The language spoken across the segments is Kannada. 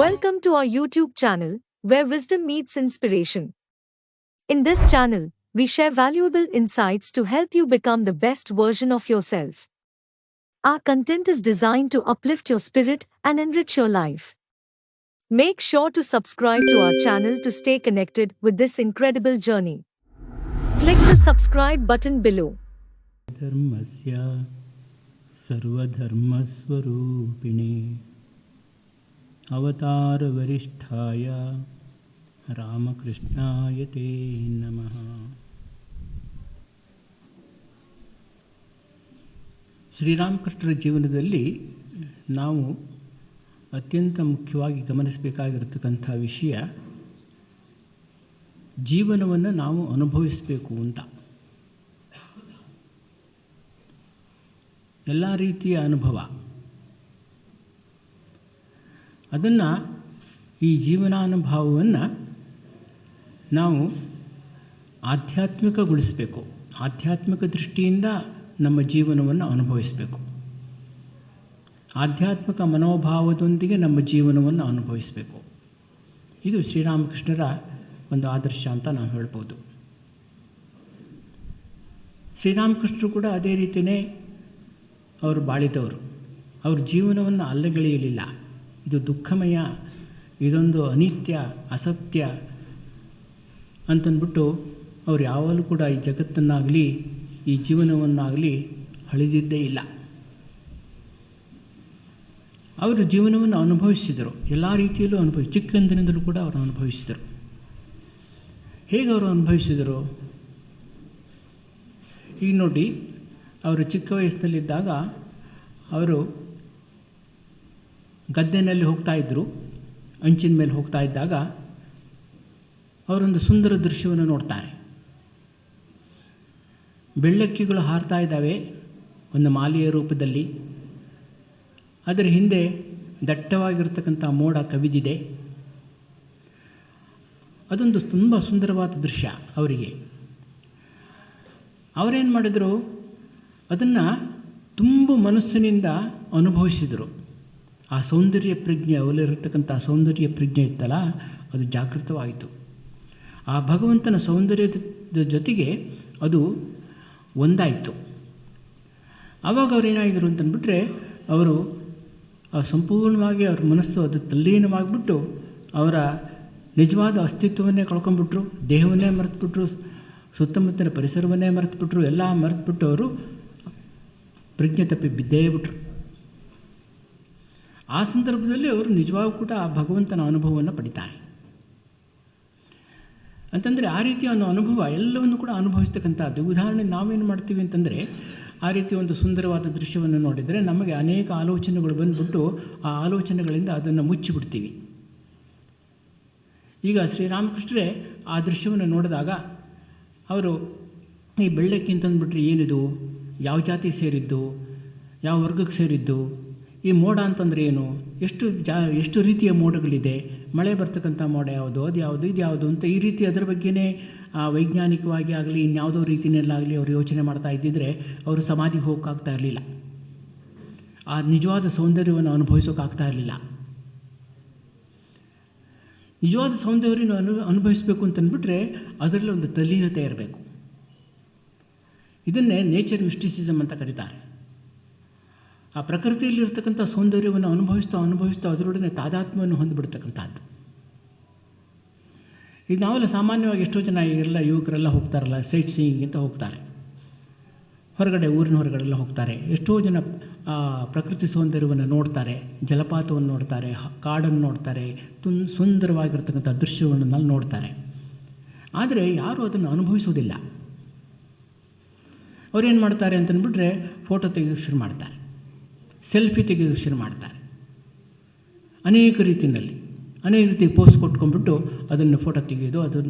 Welcome to our YouTube channel, where wisdom meets inspiration. In this channel, we share valuable insights to help you become the best version of yourself. Our content is designed to uplift your spirit and enrich your life. Make sure to subscribe to our channel to stay connected with this incredible journey. Click the subscribe button below. ಧರ್ಮಸ್ಯ ಸರ್ವಧರ್ಮಸ್ವರೂಪಿಣಿ ಅವತಾರವರಿಷ್ಠಾಯ ರಾಮಕೃಷ್ಣಾಯ ತೇ ನಮಃ. ಶ್ರೀರಾಮಕೃಷ್ಣರ ಜೀವನದಲ್ಲಿ ನಾವು ಅತ್ಯಂತ ಮುಖ್ಯವಾಗಿ ಗಮನಿಸಬೇಕಾಗಿರತಕ್ಕಂಥ ವಿಷಯ ಜೀವನವನ್ನು ನಾವು ಅನುಭವಿಸಬೇಕು ಅಂತ. ಎಲ್ಲ ರೀತಿಯ ಅನುಭವ ಅದನ್ನು ಈ ಜೀವನಾನುಭವವನ್ನು ನಾವು ಆಧ್ಯಾತ್ಮಿಕಗೊಳಿಸಬೇಕು. ಆಧ್ಯಾತ್ಮಿಕ ದೃಷ್ಟಿಯಿಂದ ನಮ್ಮ ಜೀವನವನ್ನು ಅನುಭವಿಸಬೇಕು. ಆಧ್ಯಾತ್ಮಿಕ ಮನೋಭಾವದೊಂದಿಗೆ ನಮ್ಮ ಜೀವನವನ್ನು ಅನುಭವಿಸಬೇಕು. ಇದು ಶ್ರೀರಾಮಕೃಷ್ಣರ ಒಂದು ಆದರ್ಶ ಅಂತ ನಾವು ಹೇಳ್ಬೋದು. ಶ್ರೀರಾಮಕೃಷ್ಣರು ಕೂಡ ಅದೇ ರೀತಿಯೇ ಅವರು ಬಾಳಿದವರು. ಅವ್ರ ಜೀವನವನ್ನು ಅಲ್ಲಗಳೆಯಲಿಲ್ಲ. ಇದು ದುಃಖಮಯ, ಇದೊಂದು ಅನಿತ್ಯ, ಅಸತ್ಯ ಅಂತಂದ್ಬಿಟ್ಟು ಅವ್ರು ಯಾವಾಗಲೂ ಕೂಡ ಈ ಜಗತ್ತನ್ನಾಗಲಿ ಈ ಜೀವನವನ್ನಾಗಲಿ ಅಳಿದಿದ್ದೇ ಇಲ್ಲ. ಅವರು ಜೀವನವನ್ನು ಅನುಭವಿಸಿದರು. ಎಲ್ಲ ರೀತಿಯಲ್ಲೂ ಚಿಕ್ಕಂದಿನಿಂದಲೂ ಕೂಡ ಅವರು ಅನುಭವಿಸಿದರು. ಹೇಗೆ ಅವರು ಅನುಭವಿಸಿದರು? ಈಗ ನೋಡಿ, ಅವರು ಚಿಕ್ಕ ವಯಸ್ಸಿನಲ್ಲಿದ್ದಾಗ ಅವರು ಗದ್ದೆನಲ್ಲಿ ಹೋಗ್ತಾಯಿದ್ರು. ಅಂಚಿನ ಮೇಲೆ ಹೋಗ್ತಾ ಇದ್ದಾಗ ಅವರೊಂದು ಸುಂದರ ದೃಶ್ಯವನ್ನು ನೋಡ್ತಾರೆ. ಬೆಳ್ಳಕ್ಕಿಗಳು ಹಾರ್ತಾ ಇದ್ದಾವೆ ಒಂದು ಮಾಲೆಯ ರೂಪದಲ್ಲಿ. ಅದರ ಹಿಂದೆ ದಟ್ಟವಾಗಿರ್ತಕ್ಕಂಥ ಮೋಡ ಕವಿದಿದೆ. ಅದೊಂದು ತುಂಬ ಸುಂದರವಾದ ದೃಶ್ಯ ಅವರಿಗೆ. ಅವರೇನು ಮಾಡಿದರು? ಅದನ್ನು ತುಂಬ ಮನಸ್ಸಿನಿಂದ ಅನುಭವಿಸಿದರು. ಆ ಸೌಂದರ್ಯ ಪ್ರಜ್ಞೆ, ಅವರಲ್ಲಿರತಕ್ಕಂಥ ಸೌಂದರ್ಯ ಪ್ರಜ್ಞೆ ಇತ್ತಲ್ಲ, ಅದು ಜಾಗೃತವಾಯಿತು. ಆ ಭಗವಂತನ ಸೌಂದರ್ಯದ ಜೊತೆಗೆ ಅದು ಒಂದಾಯಿತು. ಆವಾಗ ಅವರೇನಾಗಿದ್ರು ಅಂತಂದ್ಬಿಟ್ರೆ, ಅವರು ಸಂಪೂರ್ಣವಾಗಿ ಅವ್ರ ಮನಸ್ಸು ಅದು ತಲ್ಲೀನವಾಗಿಬಿಟ್ಟು ಅವರ ನಿಜವಾದ ಅಸ್ತಿತ್ವವನ್ನೇ ಕಳ್ಕೊಂಡ್ಬಿಟ್ರು. ದೇಹವನ್ನೇ ಮರೆತುಬಿಟ್ರು, ಸುತ್ತಮುತ್ತಲಿನ ಪರಿಸರವನ್ನೇ ಮರೆತುಬಿಟ್ರು. ಎಲ್ಲ ಮರೆತುಬಿಟ್ಟು ಅವರು ಪ್ರಜ್ಞೆ ತಪ್ಪಿ ಬಿದ್ದೇ ಬಿಟ್ರು. ಆ ಸಂದರ್ಭದಲ್ಲಿ ಅವರು ನಿಜವಾಗೂ ಕೂಡ ಆ ಭಗವಂತನ ಅನುಭವವನ್ನು ಪಡಿತಾರೆ. ಅಂತಂದರೆ ಆ ರೀತಿಯ ಒಂದು ಅನುಭವ ಎಲ್ಲವನ್ನು ಕೂಡ ಅನುಭವಿಸ್ತಕ್ಕಂಥದ್ದು. ಉದಾಹರಣೆ ನಾವೇನು ಮಾಡ್ತೀವಿ ಅಂತಂದರೆ, ಆ ರೀತಿ ಒಂದು ಸುಂದರವಾದ ದೃಶ್ಯವನ್ನು ನೋಡಿದರೆ ನಮಗೆ ಅನೇಕ ಆಲೋಚನೆಗಳು ಬಂದುಬಿಟ್ಟು ಆ ಆಲೋಚನೆಗಳಿಂದ ಅದನ್ನು ಮುಚ್ಚಿಬಿಡ್ತೀವಿ. ಈಗ ಶ್ರೀರಾಮಕೃಷ್ಣರೇ ಆ ದೃಶ್ಯವನ್ನು ನೋಡಿದಾಗ ಅವರು ಈ ಬೆಳ್ಳಕ್ಕಿ ಅಂತಂದ್ಬಿಟ್ರೆ ಏನಿದು, ಯಾವ ಜಾತಿ ಸೇರಿದ್ದು, ಯಾವ ವರ್ಗಕ್ಕೆ ಸೇರಿದ್ದು, ಈ ಮೋಡ ಅಂತಂದರೆ ಏನು, ಎಷ್ಟು ರೀತಿಯ ಮೋಡಗಳಿದೆ, ಮಳೆ ಬರ್ತಕ್ಕಂಥ ಮೋಡ ಯಾವುದು, ಅದು ಯಾವುದು, ಇದು ಯಾವುದು ಅಂತ ಈ ರೀತಿ ಅದರ ಬಗ್ಗೆನೇ ವೈಜ್ಞಾನಿಕವಾಗಿ ಆಗಲಿ ಇನ್ಯಾವುದೋ ರೀತಿಯಲ್ಲಾಗಲಿ ಅವರು ಯೋಚನೆ ಮಾಡ್ತಾ ಇದ್ದಿದ್ದರೆ ಅವರು ಸಮಾಧಿಗೆ ಹೋಗೋಕ್ಕಾಗ್ತಾ ಇರಲಿಲ್ಲ. ಆ ನಿಜವಾದ ಸೌಂದರ್ಯವನ್ನು ಅನುಭವಿಸೋಕ್ಕಾಗ್ತಾ ಇರಲಿಲ್ಲ. ನಿಜವಾದ ಸೌಂದರ್ಯವನ್ನು ಅನುಭವಿಸಬೇಕು ಅಂತಂದ್ಬಿಟ್ರೆ ಅದರಲ್ಲಿ ಒಂದು ತಲ್ಲೀನತೆ ಇರಬೇಕು. ಇದನ್ನೇ ನೇಚರ್ ಮಿಸ್ಟಿಸಿಸಮ್ ಅಂತ ಕರೀತಾರೆ. ಆ ಪ್ರಕೃತಿಯಲ್ಲಿರ್ತಕ್ಕಂಥ ಸೌಂದರ್ಯವನ್ನು ಅನುಭವಿಸ್ತಾ ಅದರೊಡನೆ ತಾದಾತ್ಮ್ಯವನ್ನು ಹೊಂದಿಬಿಡ್ತಕ್ಕಂಥದ್ದು. ಈಗ ನಾವೆಲ್ಲ ಸಾಮಾನ್ಯವಾಗಿ ಎಷ್ಟೋ ಜನ ಯುವಕರೆಲ್ಲ ಹೋಗ್ತಾರಲ್ಲ, ಸೈಟ್ ಸೀಯಿಂಗ್ ಅಂತ ಹೋಗ್ತಾರೆ. ಊರಿನ ಹೊರಗಡೆಲ್ಲ ಹೋಗ್ತಾರೆ. ಎಷ್ಟೋ ಜನ ಪ್ರಕೃತಿ ಸೌಂದರ್ಯವನ್ನು ನೋಡ್ತಾರೆ, ಜಲಪಾತವನ್ನು ನೋಡ್ತಾರೆ, ಕಾಡನ್ನು ನೋಡ್ತಾರೆ, ಸುಂದರವಾಗಿರ್ತಕ್ಕಂಥ ದೃಶ್ಯವನ್ನು ನೋಡ್ತಾರೆ. ಆದರೆ ಯಾರೂ ಅದನ್ನು ಅನುಭವಿಸೋದಿಲ್ಲ. ಅವರೇನು ಮಾಡ್ತಾರೆ ಅಂತಂದ್ಬಿಟ್ರೆ ಫೋಟೋ ತೆಗೆಯೋಕ್ಕೆ ಶುರು ಮಾಡ್ತಾರೆ, ಸೆಲ್ಫಿ ತೆಗೆಯೋಕ್ಕೆ ಶುರು ಮಾಡ್ತಾರೆ. ಅನೇಕ ರೀತಿ ಪೋಸ್ಟ್ ಕೊಟ್ಕೊಂಡ್ಬಿಟ್ಟು ಅದನ್ನು ಫೋಟೋ ತೆಗೆಯೋದು,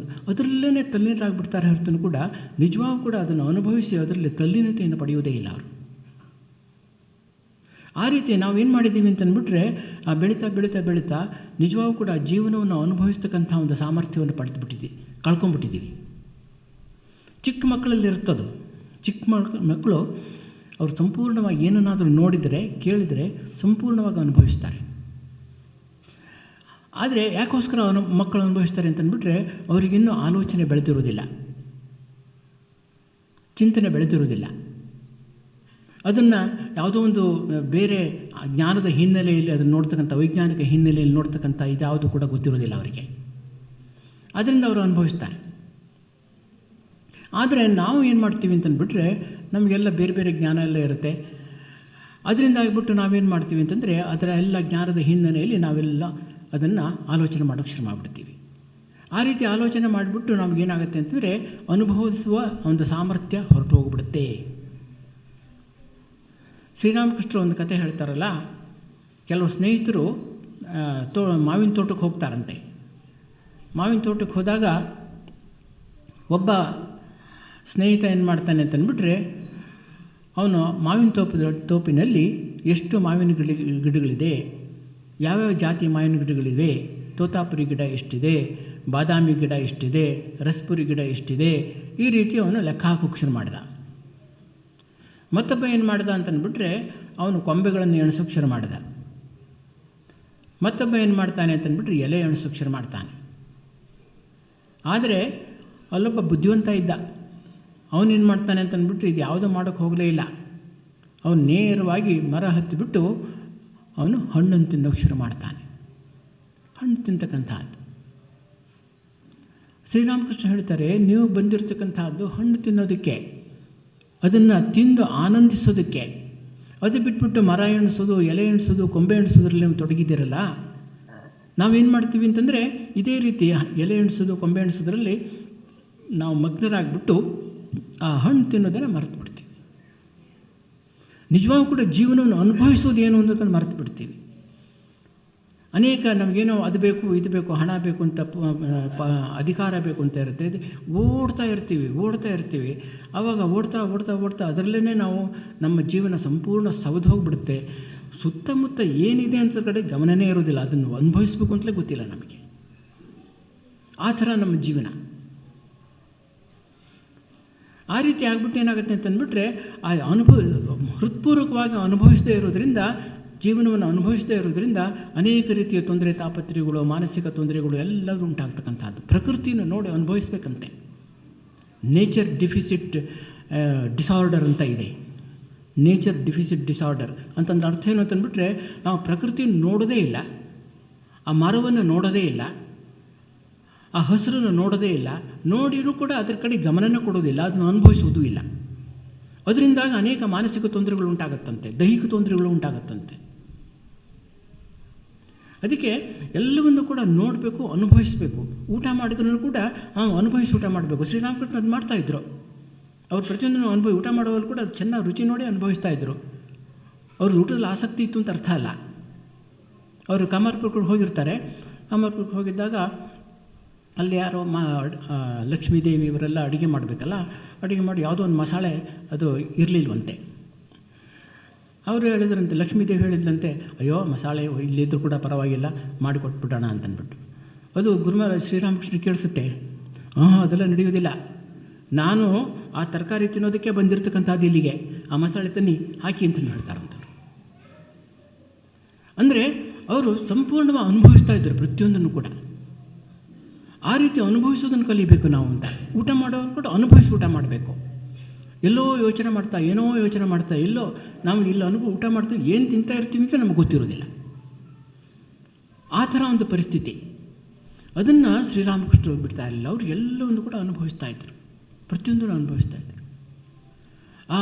ಅದರಲ್ಲೇ ತಲ್ಲೀನರಾಗ್ಬಿಡ್ತಾರೆ ಹೊರತು ಕೂಡ ನಿಜವಾಗೂ ಕೂಡ ಅದನ್ನು ಅನುಭವಿಸಿ ಅದರಲ್ಲಿ ತಲ್ಲೀನತೆಯನ್ನು ಪಡೆಯೋದೇ ಇಲ್ಲ ಅವರು. ಆ ರೀತಿ ನಾವೇನು ಮಾಡಿದ್ದೀವಿ ಅಂತಂದ್ಬಿಟ್ರೆ ಬೆಳೀತಾ ನಿಜವಾಗೂ ಕೂಡ ಜೀವನವನ್ನು ಅನುಭವಿಸ್ತಕ್ಕಂಥ ಒಂದು ಸಾಮರ್ಥ್ಯವನ್ನು ಕಳ್ಕೊಂಡ್ಬಿಟ್ಟಿದ್ದೀವಿ. ಚಿಕ್ಕ ಮಕ್ಕಳಲ್ಲಿ ಇರ್ತದು. ಚಿಕ್ಕ ಮಕ್ಕಳು ಅವರು ಸಂಪೂರ್ಣವಾಗಿ ಏನನ್ನಾದರೂ ನೋಡಿದರೆ ಕೇಳಿದರೆ ಸಂಪೂರ್ಣವಾಗಿ ಅನುಭವಿಸ್ತಾರೆ. ಆದರೆ ಯಾಕೋಸ್ಕರ ಮಕ್ಕಳು ಅನುಭವಿಸ್ತಾರೆ ಅಂತಂದ್ಬಿಟ್ರೆ ಅವರಿಗಿನ್ನೂ ಆಲೋಚನೆ ಬೆಳೆದಿರೋದಿಲ್ಲ, ಚಿಂತನೆ ಬೆಳೆದಿರೋದಿಲ್ಲ. ಅದನ್ನು ಯಾವುದೋ ಒಂದು ಬೇರೆ ಜ್ಞಾನದ ಹಿನ್ನೆಲೆಯಲ್ಲಿ ಅದನ್ನು ನೋಡ್ತಕ್ಕಂಥ, ವೈಜ್ಞಾನಿಕ ಹಿನ್ನೆಲೆಯಲ್ಲಿ ನೋಡ್ತಕ್ಕಂಥ ಇದ್ಯಾವುದು ಕೂಡ ಗೊತ್ತಿರೋದಿಲ್ಲ ಅವರಿಗೆ. ಅದರಿಂದ ಅವರು ಅನುಭವಿಸ್ತಾರೆ. ಆದರೆ ನಾವು ಏನು ಮಾಡ್ತೀವಿ ಅಂತಂದ್ಬಿಟ್ರೆ ನಮಗೆಲ್ಲ ಬೇರೆ ಬೇರೆ ಜ್ಞಾನ ಎಲ್ಲ ಇರುತ್ತೆ. ಅದರಿಂದ ಆಗಿಬಿಟ್ಟು ನಾವೇನು ಮಾಡ್ತೀವಿ ಅಂತಂದರೆ ಅದರ ಎಲ್ಲ ಜ್ಞಾನದ ಹಿನ್ನೆಲೆಯಲ್ಲಿ ನಾವೆಲ್ಲ ಅದನ್ನು ಆಲೋಚನೆ ಮಾಡೋಕ್ಕೆ ಶುರು ಮಾಡಿಬಿಡ್ತೀವಿ. ಆ ರೀತಿ ಆಲೋಚನೆ ಮಾಡಿಬಿಟ್ಟು ನಮಗೇನಾಗುತ್ತೆ ಅಂತಂದರೆ ಅನುಭವಿಸುವ ಒಂದು ಸಾಮರ್ಥ್ಯ ಹೊರಟು ಹೋಗ್ಬಿಡುತ್ತೆ. ಶ್ರೀರಾಮಕೃಷ್ಣರು ಒಂದು ಕತೆ ಹೇಳ್ತಾರಲ್ಲ, ಕೆಲವು ಸ್ನೇಹಿತರು ಮಾವಿನ ತೋಟಕ್ಕೆ ಹೋಗ್ತಾರಂತೆ. ಮಾವಿನ ತೋಟಕ್ಕೆ ಹೋದಾಗ ಒಬ್ಬ ಸ್ನೇಹಿತ ಏನು ಮಾಡ್ತಾನೆ ಅಂತಂದ್ಬಿಟ್ರೆ ಅವನು ಮಾವಿನ ತೋಪಿನಲ್ಲಿ ಎಷ್ಟು ಮಾವಿನ ಗಿಡಗಳಿದೆ, ಯಾವ್ಯಾವ ಜಾತಿ ಮಾವಿನ ಗಿಡಗಳಿವೆ, ತೋತಾಪುರಿ ಗಿಡ ಎಷ್ಟಿದೆ, ಬಾದಾಮಿ ಗಿಡ ಎಷ್ಟಿದೆ, ರಸಪುರಿ ಗಿಡ ಎಷ್ಟಿದೆ, ಈ ರೀತಿ ಅವನು ಲೆಕ್ಕ ಹಾಕೋಕ್ಕೆ ಶುರು ಮಾಡಿದ. ಮತ್ತೊಬ್ಬ ಏನು ಮಾಡ್ದ ಅಂತಂದ್ಬಿಟ್ರೆ ಅವನು ಕೊಂಬೆಗಳನ್ನು ಎಣಿಸೋಕ್ಕೆ ಶುರು ಮಾಡಿದ. ಮತ್ತೊಬ್ಬ ಏನು ಮಾಡ್ತಾನೆ ಅಂತಂದ್ಬಿಟ್ರೆ ಎಲೆ ಎಣಿಸೋಕ್ಕೆ ಶುರು ಮಾಡ್ತಾನೆ. ಆದರೆ ಅಲ್ಲೊಬ್ಬ ಬುದ್ಧಿವಂತ ಇದ್ದ. ಅವನೇನು ಮಾಡ್ತಾನೆ ಅಂತಂದ್ಬಿಟ್ರೆ ಇದು ಯಾವುದೋ ಮಾಡೋಕ್ಕೆ ಹೋಗಲೇ ಇಲ್ಲ. ಅವನು ನೇರವಾಗಿ ಮರ ಹತ್ತಿಬಿಟ್ಟು ಅವನು ಹಣ್ಣನ್ನು ತಿನ್ನೋಕ್ಕೆ ಶುರು ಮಾಡ್ತಾನೆ. ಹಣ್ಣು ತಿಂತಕ್ಕಂಥದ್ದು. ಶ್ರೀರಾಮಕೃಷ್ಣ ಹೇಳ್ತಾರೆ, ನೀವು ಬಂದಿರತಕ್ಕಂಥದ್ದು ಹಣ್ಣು ತಿನ್ನೋದಕ್ಕೆ, ಅದನ್ನು ತಿಂದು ಆನಂದಿಸೋದಕ್ಕೆ. ಅದು ಬಿಟ್ಬಿಟ್ಟು ಮರ ಎಣಿಸೋದು, ಎಲೆ ಎಣಿಸೋದು, ಕೊಂಬೆ ಎಣಿಸೋದ್ರಲ್ಲಿ ನೀವು ತೊಡಗಿದ್ದೀರಲ್ಲ. ನಾವೇನು ಮಾಡ್ತೀವಿ ಅಂತಂದರೆ ಇದೇ ರೀತಿ ಎಲೆ ಎಣಿಸೋದು, ಕೊಂಬೆ ಎಣಿಸೋದ್ರಲ್ಲಿ ನಾವು ಮಗ್ನರಾಗ್ಬಿಟ್ಟು ಆ ಹಣ್ಣು ತಿನ್ನೋದನ್ನು ಮರೆತು ಬಿಡ್ತೀವಿ. ನಿಜವಾಗೂ ಕೂಡ ಜೀವನವನ್ನು ಅನುಭವಿಸೋದು ಏನು ಅನ್ನೋದನ್ನು ಮರೆತು ಬಿಡ್ತೀವಿ. ಅನೇಕ ನಮಗೇನೋ ಅದು ಬೇಕು, ಇದು ಬೇಕು, ಹಣ ಬೇಕು ಅಂತ, ಅಧಿಕಾರ ಬೇಕು ಅಂತ ಇರುತ್ತೆ. ಓಡ್ತಾ ಇರ್ತೀವಿ. ಆವಾಗ ಓಡ್ತಾ ಅದರಲ್ಲೇ ನಾವು ನಮ್ಮ ಜೀವನ ಸಂಪೂರ್ಣ ಸವದು ಹೋಗಿಬಿಡುತ್ತೆ. ಸುತ್ತಮುತ್ತ ಏನಿದೆ ಅಂತ ಕಡೆ ಗಮನನೇ ಇರೋದಿಲ್ಲ. ಅದನ್ನು ಅನುಭವಿಸ್ಬೇಕು ಅಂತಲೇ ಗೊತ್ತಿಲ್ಲ ನಮಗೆ. ಆ ಥರ ನಮ್ಮ ಜೀವನ ಆ ರೀತಿ ಆಗ್ಬಿಟ್ಟು ಏನಾಗುತ್ತೆ ಅಂತಂದ್ಬಿಟ್ರೆ ಆ ಹೃತ್ಪೂರ್ವಕವಾಗಿ ಅನುಭವಿಸದೇ ಇರೋದ್ರಿಂದ, ಜೀವನವನ್ನು ಅನುಭವಿಸದೇ ಇರೋದ್ರಿಂದ ಅನೇಕ ರೀತಿಯ ತೊಂದರೆ, ತಾಪತ್ರೆಗಳು, ಮಾನಸಿಕ ತೊಂದರೆಗಳು ಎಲ್ಲವೂ ಉಂಟಾಗ್ತಕ್ಕಂಥದ್ದು. ಪ್ರಕೃತಿಯನ್ನು ನೋಡಿ ಅನುಭವಿಸ್ಬೇಕಂತೆ. ನೇಚರ್ ಡಿಫಿಸಿಟ್ ಡಿಸಾರ್ಡರ್ ಅಂತ ಇದೆ. ನೇಚರ್ ಡಿಫಿಸಿಟ್ ಡಿಸಾರ್ಡರ್ ಅಂತಂದ್ರೆ ಅರ್ಥ ಏನು ಅಂತಂದ್ಬಿಟ್ರೆ ನಾವು ಪ್ರಕೃತಿಯನ್ನು ನೋಡೋದೇ ಇಲ್ಲ, ಆ ಮರವನ್ನು ನೋಡೋದೇ ಇಲ್ಲ, ಆ ಹಸಿರನ್ನು ನೋಡೋದೇ ಇಲ್ಲ, ನೋಡಿರೂ ಕೂಡ ಅದರ ಕಡೆ ಗಮನನ ಕೊಡೋದಿಲ್ಲ, ಅದನ್ನು ಅನುಭವಿಸೋದೂ ಇಲ್ಲ. ಅದರಿಂದಾಗಿ ಅನೇಕ ಮಾನಸಿಕ ತೊಂದರೆಗಳು ಉಂಟಾಗತ್ತಂತೆ, ದೈಹಿಕ ತೊಂದರೆಗಳು ಉಂಟಾಗತ್ತಂತೆ. ಅದಕ್ಕೆ ಎಲ್ಲವನ್ನು ಕೂಡ ನೋಡಬೇಕು, ಅನುಭವಿಸಬೇಕು. ಊಟ ಮಾಡಿದ್ರೂ ಕೂಡ ಅನುಭವಿಸಿ ಊಟ ಮಾಡಬೇಕು. ಶ್ರೀರಾಮಕೃಷ್ಣ ಅದು ಮಾಡ್ತಾಯಿದ್ರು. ಅವ್ರು ಪ್ರತಿಯೊಂದನ್ನು ಊಟ ಮಾಡೋರು ಕೂಡ ಅದು ಚೆನ್ನಾಗಿ ರುಚಿ ನೋಡಿ ಅನುಭವಿಸ್ತಾಯಿದ್ರು. ಅವ್ರ ಊಟದಲ್ಲಿ ಆಸಕ್ತಿ ಇತ್ತು ಅಂತ ಅರ್ಥ ಅಲ್ಲ. ಅವರು ಕಾಮಾರ್ಪುರಕ್ಕೆ ಹೋಗಿರ್ತಾರೆ. ಕಾಮಾರ್ಪುರಕ್ಕೆ ಹೋಗಿದ್ದಾಗ ಅಲ್ಲಿ ಯಾರೋ ಲಕ್ಷ್ಮೀದೇವಿ ಇವರೆಲ್ಲ ಅಡುಗೆ ಮಾಡಬೇಕಲ್ಲ, ಅಡುಗೆ ಮಾಡಿ ಯಾವುದೋ ಒಂದು ಮಸಾಲೆ ಅದು ಇರಲಿಲ್ವಂತೆ. ಅವರು ಹೇಳಿದ್ರಂತೆ, ಲಕ್ಷ್ಮೀದೇವಿ ಹೇಳಿದ್ರಂತೆ, ಅಯ್ಯೋ ಮಸಾಲೆ ಇಲ್ಲಿದ್ದರೂ ಕೂಡ ಪರವಾಗಿಲ್ಲ, ಮಾಡಿಕೊಟ್ಬಿಡೋಣ ಅಂತಂದ್ಬಿಟ್ಟು. ಅದು ಶ್ರೀರಾಮಕೃಷ್ಣ ಕೇಳಿಸುತ್ತೆ. ಅದೆಲ್ಲ ನಡೆಯೋದಿಲ್ಲ, ನಾನು ಆ ತರಕಾರಿ ತಿನ್ನೋದಕ್ಕೆ ಬಂದಿರತಕ್ಕಂಥದ್ದು ಇಲ್ಲಿಗೆ, ಆ ಮಸಾಲೆ ತನ್ನಿ ಹಾಕಿ ಅಂತ ಹೇಳ್ತಾರಂತವ್ರು. ಅಂದರೆ ಅವರು ಸಂಪೂರ್ಣವಾಗಿ ಅನುಭವಿಸ್ತಾ ಇದ್ದರು ಪ್ರತಿಯೊಂದನ್ನು ಕೂಡ. ಆ ರೀತಿ ಅನುಭವಿಸೋದನ್ನು ಕಲಿಬೇಕು ನಾವು ಅಂತ. ಊಟ ಮಾಡೋರು ಕೂಡ ಅನುಭವಿಸಿ ಊಟ ಮಾಡಬೇಕು. ಎಲ್ಲೋ ಯೋಚನೆ ಮಾಡ್ತಾ ಎಲ್ಲೋ ನಾವು ಇಲ್ಲಿ ಊಟ ಮಾಡ್ತೀವಿ, ಏನು ತಿಂತಾ ಇರ್ತೀವಿ ಅಂತ ನಮಗೆ ಗೊತ್ತಿರೋದಿಲ್ಲ. ಆ ಥರ ಒಂದು ಪರಿಸ್ಥಿತಿ. ಅದನ್ನು ಶ್ರೀರಾಮಕೃಷ್ಣ ಬಿಡ್ತಾ ಇರಲಿಲ್ಲ. ಅವರು ಎಲ್ಲವನ್ನು ಕೂಡ ಅನುಭವಿಸ್ತಾ ಇದ್ದರು, ಪ್ರತಿಯೊಂದನ್ನು ಅನುಭವಿಸ್ತಾ ಇದ್ದರು. ಆ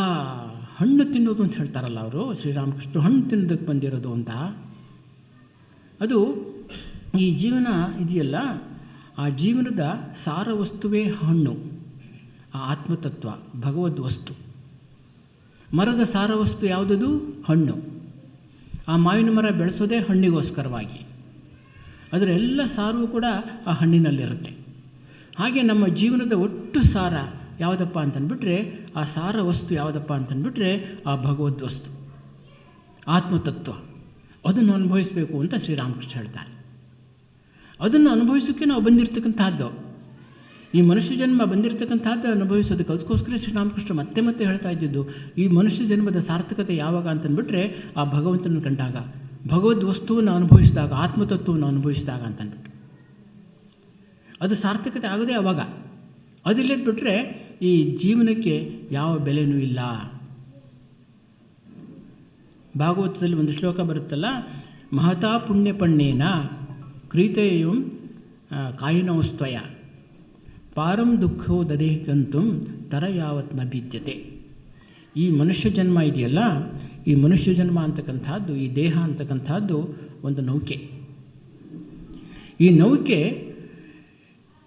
ಹಣ್ಣು ತಿನ್ನೋದು ಅಂತ ಹೇಳ್ತಾರಲ್ಲ ಅವರು, ಶ್ರೀರಾಮಕೃಷ್ಣ ಹಣ್ಣು ತಿನ್ನೋದಕ್ಕೆ ಬಂದಿರೋದು ಅಂತ. ಅದು ಈ ಜೀವನ ಇದೆಯಲ್ಲ, ಆ ಜೀವನದ ಸಾರ ವಸ್ತುವೇ ಹಣ್ಣು, ಆ ಆತ್ಮತತ್ವ, ಭಗವದ್ ವಸ್ತು. ಮರದ ಸಾರ ವಸ್ತು ಯಾವುದದು? ಹಣ್ಣು. ಆ ಮಾವಿನ ಮರ ಬೆಳೆಸೋದೇ ಹಣ್ಣಿಗೋಸ್ಕರವಾಗಿ. ಅದರ ಎಲ್ಲ ಸಾರವೂ ಕೂಡ ಆ ಹಣ್ಣಿನಲ್ಲಿರುತ್ತೆ. ಹಾಗೆ ನಮ್ಮ ಜೀವನದ ಒಟ್ಟು ಸಾರ ಯಾವುದಪ್ಪ ಅಂತಂದ್ಬಿಟ್ರೆ, ಆ ಸಾರ ವಸ್ತು ಯಾವುದಪ್ಪ ಅಂತಂದ್ಬಿಟ್ರೆ ಆ ಭಗವದ್ ವಸ್ತು, ಆತ್ಮತತ್ವ. ಅದನ್ನು ಅನುಭವಿಸಬೇಕು ಅಂತ ಶ್ರೀರಾಮಕೃಷ್ಣ ಹೇಳ್ತಾರೆ. ಅದನ್ನು ಅನುಭವಿಸೋಕ್ಕೆ ನಾವು ಬಂದಿರತಕ್ಕಂಥದ್ದು. ಈ ಮನುಷ್ಯ ಜನ್ಮ ಬಂದಿರತಕ್ಕಂಥದ್ದು ಅನುಭವಿಸೋದಕ್ಕೆ. ಅದಕ್ಕೋಸ್ಕರ ಶ್ರೀರಾಮಕೃಷ್ಣ ಮತ್ತೆ ಹೇಳ್ತಾ ಇದ್ದಿದ್ದು, ಈ ಮನುಷ್ಯ ಜನ್ಮದ ಸಾರ್ಥಕತೆ ಯಾವಾಗ ಅಂತಂದ್ಬಿಟ್ರೆ ಆ ಭಗವಂತನ ಕಂಡಾಗ, ಭಗವದ್ ವಸ್ತುವನ್ನು ಅನುಭವಿಸಿದಾಗ, ಆತ್ಮತತ್ವವನ್ನು ಅನುಭವಿಸಿದಾಗ ಅಂತಂದ್ಬಿಟ್ಟು ಅದು ಸಾರ್ಥಕತೆ ಆಗೋದೇ ಆವಾಗ. ಅದಿಲ್ಲದ ಬಿಟ್ಟರೆ ಈ ಜೀವನಕ್ಕೆ ಯಾವ ಬೆಲೆನೂ ಇಲ್ಲ. ಭಾಗವತದಲ್ಲಿ ಒಂದು ಶ್ಲೋಕ ಬರುತ್ತಲ್ಲ, ಮಹತಾ ಪುಣ್ಯಪಣ್ಣೇನ ಕ್ರೀತೇಯಂ ಕಾಯಿನೋಸ್ತ್ವಯ ಪಾರಂ ದುಃಖೋ ದದೇಹಂತುಂ ತರ ಯಾವತ್ ನ ಭಿದ್ಯತೆ. ಈ ಮನುಷ್ಯ ಜನ್ಮ ಇದೆಯಲ್ಲ, ಈ ಮನುಷ್ಯ ಜನ್ಮ ಅಂತಕ್ಕಂಥದ್ದು, ಈ ದೇಹ ಅಂತಕ್ಕಂಥದ್ದು ಒಂದು ನೌಕೆ. ಈ ನೌಕೆ,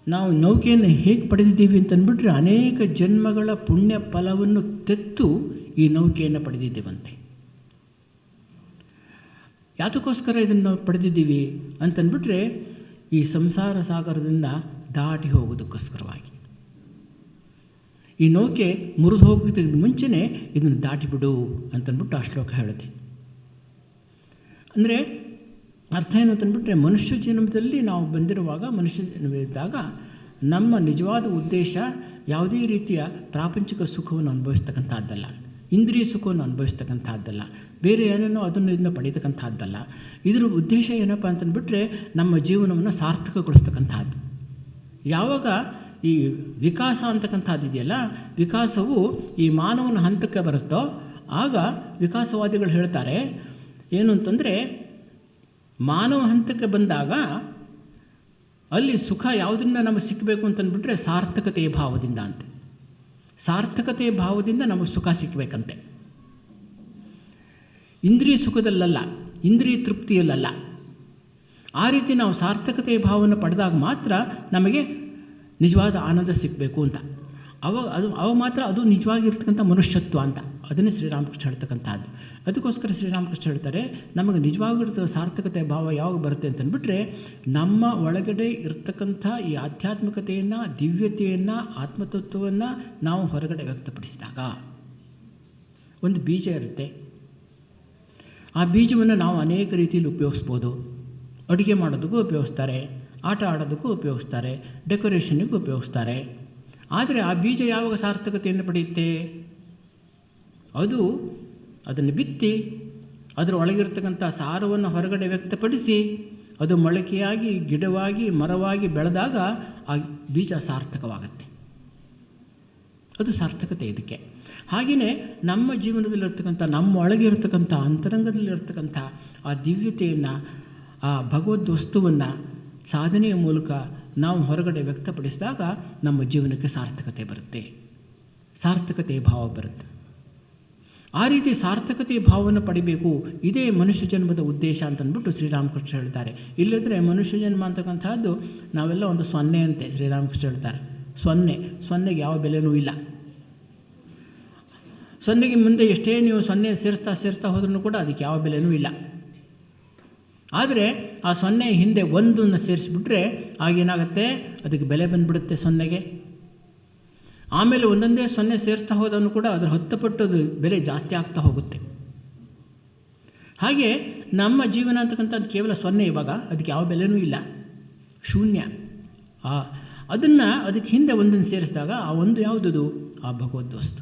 ನಾವು ನೌಕೆಯನ್ನು ಹೇಗೆ ಪಡೆದಿದ್ದೀವಿ ಅಂತಂದ್ಬಿಟ್ರೆ ಅನೇಕ ಜನ್ಮಗಳ ಪುಣ್ಯ ಫಲವನ್ನು ತೆತ್ತು ಈ ನೌಕೆಯನ್ನು ಪಡೆದಿದ್ದೇವಂತೆ. ಯಾತಕ್ಕೋಸ್ಕರ ಇದನ್ನು ನಾವು ಪಡೆದಿದ್ದೀವಿ ಅಂತಂದ್ಬಿಟ್ರೆ ಈ ಸಂಸಾರ ಸಾಗರದಿಂದ ದಾಟಿ ಹೋಗೋದಕ್ಕೋಸ್ಕರವಾಗಿ. ಈ ನೌಕೆ ಮುರಿದು ಹೋಗೋದಕ್ಕಿಂತ ಮುಂಚೆನೇ ಇದನ್ನು ದಾಟಿಬಿಡು ಅಂತಂದ್ಬಿಟ್ಟು ಆ ಶ್ಲೋಕ ಹೇಳುತ್ತೆ. ಅಂದರೆ ಅರ್ಥ ಏನು ಅಂತಂದ್ಬಿಟ್ರೆ, ಮನುಷ್ಯ ಜನ್ಮದಲ್ಲಿ ನಾವು ಬಂದಿರುವಾಗ, ಮನುಷ್ಯ ಜನ್ಮದಾಗ ನಮ್ಮ ನಿಜವಾದ ಉದ್ದೇಶ ಯಾವುದೇ ರೀತಿಯ ಪ್ರಾಪಂಚಿಕ ಸುಖವನ್ನು ಅನುಭವಿಸ್ತಕ್ಕಂಥದ್ದಲ್ಲ, ಇಂದ್ರಿಯ ಸುಖವನ್ನು ಅನುಭವಿಸ್ತಕ್ಕಂಥದ್ದಲ್ಲ, ಬೇರೆ ಏನೇನೋ ಅದನ್ನು ಇದನ್ನು ಪಡೀತಕ್ಕಂಥದ್ದಲ್ಲ. ಇದರ ಉದ್ದೇಶ ಏನಪ್ಪ ಅಂತಂದ್ಬಿಟ್ರೆ ನಮ್ಮ ಜೀವನವನ್ನು ಸಾರ್ಥಕಗೊಳಿಸ್ತಕ್ಕಂಥದ್ದು. ಯಾವಾಗ ಈ ವಿಕಾಸ ಅಂತಕ್ಕಂಥದ್ದು ಇದೆಯಲ್ಲ, ವಿಕಾಸವು ಈ ಮಾನವನ ಹಂತಕ್ಕೆ ಬರುತ್ತೋ ಆಗ ವಿಕಾಸವಾದಿಗಳು ಹೇಳ್ತಾರೆ ಏನು ಅಂತಂದರೆ, ಮಾನವ ಹಂತಕ್ಕೆ ಬಂದಾಗ ಅಲ್ಲಿ ಸುಖ ಯಾವುದರಿಂದ ನಮಗೆ ಸಿಕ್ಕಬೇಕು ಅಂತಂದ್ಬಿಟ್ರೆ ಸಾರ್ಥಕತೆಯ ಭಾವದಿಂದ ಅಂತೆ. ಸಾರ್ಥಕತೆಯ ಭಾವದಿಂದ ನಮಗೆ ಸುಖ ಸಿಕ್ಕಬೇಕಂತೆ, ಇಂದ್ರಿಯ ಸುಖದಲ್ಲಲ್ಲ, ಇಂದ್ರಿಯ ತೃಪ್ತಿಯಲ್ಲ. ಆ ರೀತಿ ನಾವು ಸಾರ್ಥಕತೆಯ ಭಾವವನ್ನು ಪಡೆದಾಗ ಮಾತ್ರ ನಮಗೆ ನಿಜವಾದ ಆನಂದ ಸಿಕ್ಕಬೇಕು ಅಂತ. ಅವಾಗ ಮಾತ್ರ ಅದು ನಿಜವಾಗಿರ್ತಕ್ಕಂಥ ಮನುಷ್ಯತ್ವ ಅಂತ. ಅದನ್ನೇ ಶ್ರೀರಾಮಕೃಷ್ಣ ಹೇಳ್ತಕ್ಕಂಥದ್ದು. ಅದಕ್ಕೋಸ್ಕರ ಶ್ರೀರಾಮಕೃಷ್ಣ ಹೇಳ್ತಾರೆ, ನಮಗೆ ನಿಜವಾಗಿರ್ತಕ್ಕ ಸಾರ್ಥಕತೆ ಭಾವ ಯಾವಾಗ ಬರುತ್ತೆ ಅಂತಂದ್ಬಿಟ್ರೆ ನಮ್ಮ ಒಳಗಡೆ ಇರ್ತಕ್ಕಂಥ ಈ ಆಧ್ಯಾತ್ಮಿಕತೆಯನ್ನು, ದಿವ್ಯತೆಯನ್ನು, ಆತ್ಮತತ್ವವನ್ನು ನಾವು ಹೊರಗಡೆ ವ್ಯಕ್ತಪಡಿಸಿದಾಗ. ಒಂದು ಬೀಜ ಇರುತ್ತೆ, ಆ ಬೀಜವನ್ನು ನಾವು ಅನೇಕ ರೀತಿಯಲ್ಲಿ ಉಪಯೋಗಿಸ್ಬೋದು. ಅಡುಗೆ ಮಾಡೋದಕ್ಕೂ ಉಪಯೋಗಿಸ್ತಾರೆ, ಆಟ ಆಡೋದಕ್ಕೂ ಉಪಯೋಗಿಸ್ತಾರೆ, ಡೆಕೋರೇಷನ್ನಿಗೂ ಉಪಯೋಗಿಸ್ತಾರೆ. ಆದರೆ ಆ ಬೀಜ ಯಾವಾಗ ಸಾರ್ಥಕತೆಯನ್ನು ಪಡೆಯುತ್ತೆ? ಅದನ್ನು ಬಿತ್ತಿ ಅದರ ಒಳಗಿರ್ತಕ್ಕಂಥ ಸಾರವನ್ನು ಹೊರಗಡೆ ವ್ಯಕ್ತಪಡಿಸಿ ಅದು ಮೊಳಕೆಯಾಗಿ, ಗಿಡವಾಗಿ, ಮರವಾಗಿ ಬೆಳೆದಾಗ ಆ ಬೀಜ ಸಾರ್ಥಕವಾಗುತ್ತೆ. ಅದು ಸಾರ್ಥಕತೆ ಇದಕ್ಕೆ. ಹಾಗೆಯೇ ನಮ್ಮ ಜೀವನದಲ್ಲಿರ್ತಕ್ಕಂಥ, ನಮ್ಮ ಒಳಗೆ ಇರತಕ್ಕಂಥ, ಅಂತರಂಗದಲ್ಲಿರ್ತಕ್ಕಂಥ ಆ ದಿವ್ಯತೆಯನ್ನು, ಆ ಭಗವದ್ ವಸ್ತುವನ್ನು ಸಾಧನೆಯ ಮೂಲಕ ನಾವು ಹೊರಗಡೆ ವ್ಯಕ್ತಪಡಿಸಿದಾಗ ನಮ್ಮ ಜೀವನಕ್ಕೆ ಸಾರ್ಥಕತೆ ಬರುತ್ತೆ, ಸಾರ್ಥಕತೆಯ ಭಾವ ಬರುತ್ತೆ. ಆ ರೀತಿ ಸಾರ್ಥಕತೆಯ ಭಾವವನ್ನು ಪಡಿಬೇಕು, ಇದೇ ಮನುಷ್ಯ ಜನ್ಮದ ಉದ್ದೇಶ ಅಂತಂದ್ಬಿಟ್ಟು ಶ್ರೀರಾಮಕೃಷ್ಣ ಹೇಳ್ತಾರೆ. ಇಲ್ಲದ್ರೆ ಮನುಷ್ಯ ಜನ್ಮ ಅಂತಕ್ಕಂಥದ್ದು ನಾವೆಲ್ಲ ಒಂದು ಸೊನ್ನೆ ಅಂತೆ ಶ್ರೀರಾಮಕೃಷ್ಣ ಹೇಳ್ತಾರೆ. ಸೊನ್ನೆಗೆ ಯಾವ ಬೆಲೆನೂ ಇಲ್ಲ. ಸೊನ್ನೆಗೆ ಮುಂದೆ ಎಷ್ಟೇ ನೀವು ಸೊನ್ನೆ ಸೇರಿಸ್ತಾ ಹೋದ್ರೂ ಕೂಡ ಅದಕ್ಕೆ ಯಾವ ಬೆಲೆನೂ ಇಲ್ಲ. ಆದರೆ ಆ ಸೊನ್ನೆ ಹಿಂದೆ ಒಂದನ್ನು ಸೇರಿಸ್ಬಿಟ್ರೆ ಆಗೇನಾಗುತ್ತೆ, ಅದಕ್ಕೆ ಬೆಲೆ ಬಂದುಬಿಡುತ್ತೆ ಸೊನ್ನೆಗೆ. ಆಮೇಲೆ ಒಂದೊಂದೇ ಸೊನ್ನೆ ಸೇರಿಸ್ತಾ ಹೋದವನು ಕೂಡ ಅದರ 10 ಪಟ್ಟು ಬೆಲೆ ಜಾಸ್ತಿ ಆಗ್ತಾ ಹೋಗುತ್ತೆ. ಹಾಗೆ ನಮ್ಮ ಜೀವನ ಅಂತಕ್ಕಂಥದ್ದು ಕೇವಲ ಸೊನ್ನೆ. ಇವಾಗ ಅದಕ್ಕೆ ಯಾವ ಬೆಲೆನೂ ಇಲ್ಲ, ಶೂನ್ಯ. ಅದಕ್ಕೆ ಹಿಂದೆ ಒಂದನ್ನು ಸೇರಿಸಿದಾಗ ಆ ಒಂದು ಯಾವುದದು? ಆ ಭಗವದ್ ವಸ್ತು.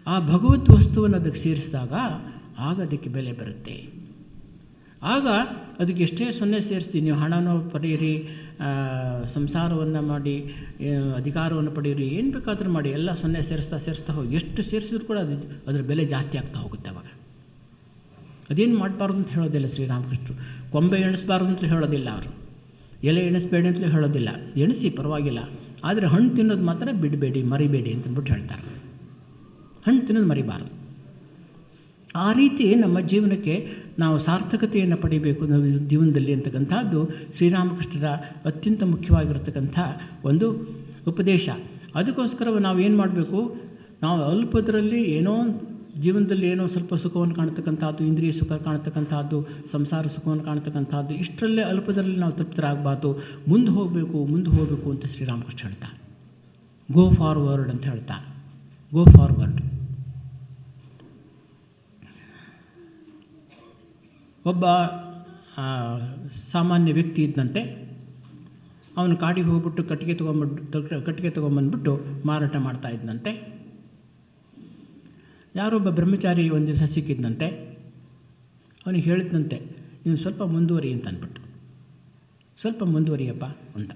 ಆ ಭಗವದ್ ವಸ್ತುವನ್ನು ಅದಕ್ಕೆ ಸೇರಿಸಿದಾಗ ಆಗ ಅದಕ್ಕೆ ಬೆಲೆ ಬರುತ್ತೆ. ಆಗ ಅದಕ್ಕೆ ಎಷ್ಟೇ ಸೊನ್ನೆ ಸೇರಿಸ್ತೀವಿ, ನೀವು ಹಣನೂ ಪಡೆಯಿರಿ, ಸಂಸಾರವನ್ನು ಮಾಡಿ, ಅಧಿಕಾರವನ್ನು ಪಡೆಯಿರಿ, ಏನು ಬೇಕಾದರೂ ಮಾಡಿ, ಎಲ್ಲ ಸೊನ್ನೆ ಸೇರಿಸ್ತಾ ಹೋಗಿ ಎಷ್ಟು ಸೇರಿಸಿದ್ರು ಕೂಡ ಅದರ ಬೆಲೆ ಜಾಸ್ತಿ ಆಗ್ತಾ ಹೋಗುತ್ತೆ. ಅವಾಗ ಅದೇನು ಮಾಡಬಾರ್ದು ಅಂತ ಹೇಳೋದಿಲ್ಲ ಶ್ರೀರಾಮಕೃಷ್ಣರು. ಕೊಂಬೆ ಎಣಿಸ್ಬಾರ್ದು ಅಂತ ಹೇಳೋದಿಲ್ಲ ಅವರು, ಎಲೆ ಎಣಿಸ್ಬೇಡಿ ಅಂತಲೂ ಹೇಳೋದಿಲ್ಲ. ಎಣಿಸಿ ಪರವಾಗಿಲ್ಲ, ಆದರೆ ಹಣ್ಣು ತಿನ್ನೋದು ಮಾತ್ರ ಬಿಡಬೇಡಿ, ಮರಿಬೇಡಿ ಅಂತಂದ್ಬಿಟ್ಟು ಹೇಳ್ತಾರೆ. ಹಣ್ಣು ತಿನ್ನೋದು ಮರಿಬಾರ್ದು. ಆ ರೀತಿ ನಮ್ಮ ಜೀವನಕ್ಕೆ ನಾವು ಸಾರ್ಥಕತೆಯನ್ನು ಪಡಿಬೇಕು ನಾವು ಜೀವನದಲ್ಲಿ ಅಂತಕ್ಕಂಥದ್ದು ಶ್ರೀರಾಮಕೃಷ್ಣರ ಅತ್ಯಂತ ಮುಖ್ಯವಾಗಿರ್ತಕ್ಕಂಥ ಒಂದು ಉಪದೇಶ. ಅದಕ್ಕೋಸ್ಕರ ನಾವು ಏನು ಮಾಡಬೇಕು, ನಾವು ಅಲ್ಪದರಲ್ಲಿ ಏನೋ ಜೀವನದಲ್ಲಿ ಏನೋ ಸ್ವಲ್ಪ ಸುಖವನ್ನು ಕಾಣ್ತಕ್ಕಂಥದ್ದು, ಇಂದ್ರಿಯ ಸುಖ ಕಾಣ್ತಕ್ಕಂಥದ್ದು, ಸಂಸಾರ ಸುಖವನ್ನು ಕಾಣ್ತಕ್ಕಂಥದ್ದು, ಇಷ್ಟರಲ್ಲೇ ಅಲ್ಪದರಲ್ಲಿ ನಾವು ತೃಪ್ತರಾಗಬಾರ್ದು. ಮುಂದೆ ಹೋಗಬೇಕು ಅಂತ ಶ್ರೀರಾಮಕೃಷ್ಣ ಹೇಳ್ತಾರೆ. ಗೋ ಫಾರ್ವರ್ಡ್ ಅಂತ ಹೇಳ್ತಾರೆ. Go forward. ಒಬ್ಬ ಸಾಮಾನ್ಯ ವ್ಯಕ್ತಿ ಇದ್ದಂತೆ. ಅವನು ಕಾಡಿಗೆ ಹೋಗ್ಬಿಟ್ಟು ಕಟ್ಟಿಗೆ ತೊಗೊಂಬಂದ್ಬಿಟ್ಟು ಮಾರಾಟ ಮಾಡ್ತಾ ಇದ್ದಂತೆ. ಯಾರೊಬ್ಬ ಬ್ರಹ್ಮಚಾರಿ ಒಂದು ದಿವಸ ಸಿಕ್ಕಿದ್ದಂತೆ. ಅವನಿಗೆ ಹೇಳಿದಂತೆ, ನೀವು ಸ್ವಲ್ಪ ಮುಂದುವರಿ ಅಂತ ಅಂದ್ಬಿಟ್ಟು, ಸ್ವಲ್ಪ ಮುಂದುವರಿಯಪ್ಪ ಅಂತ.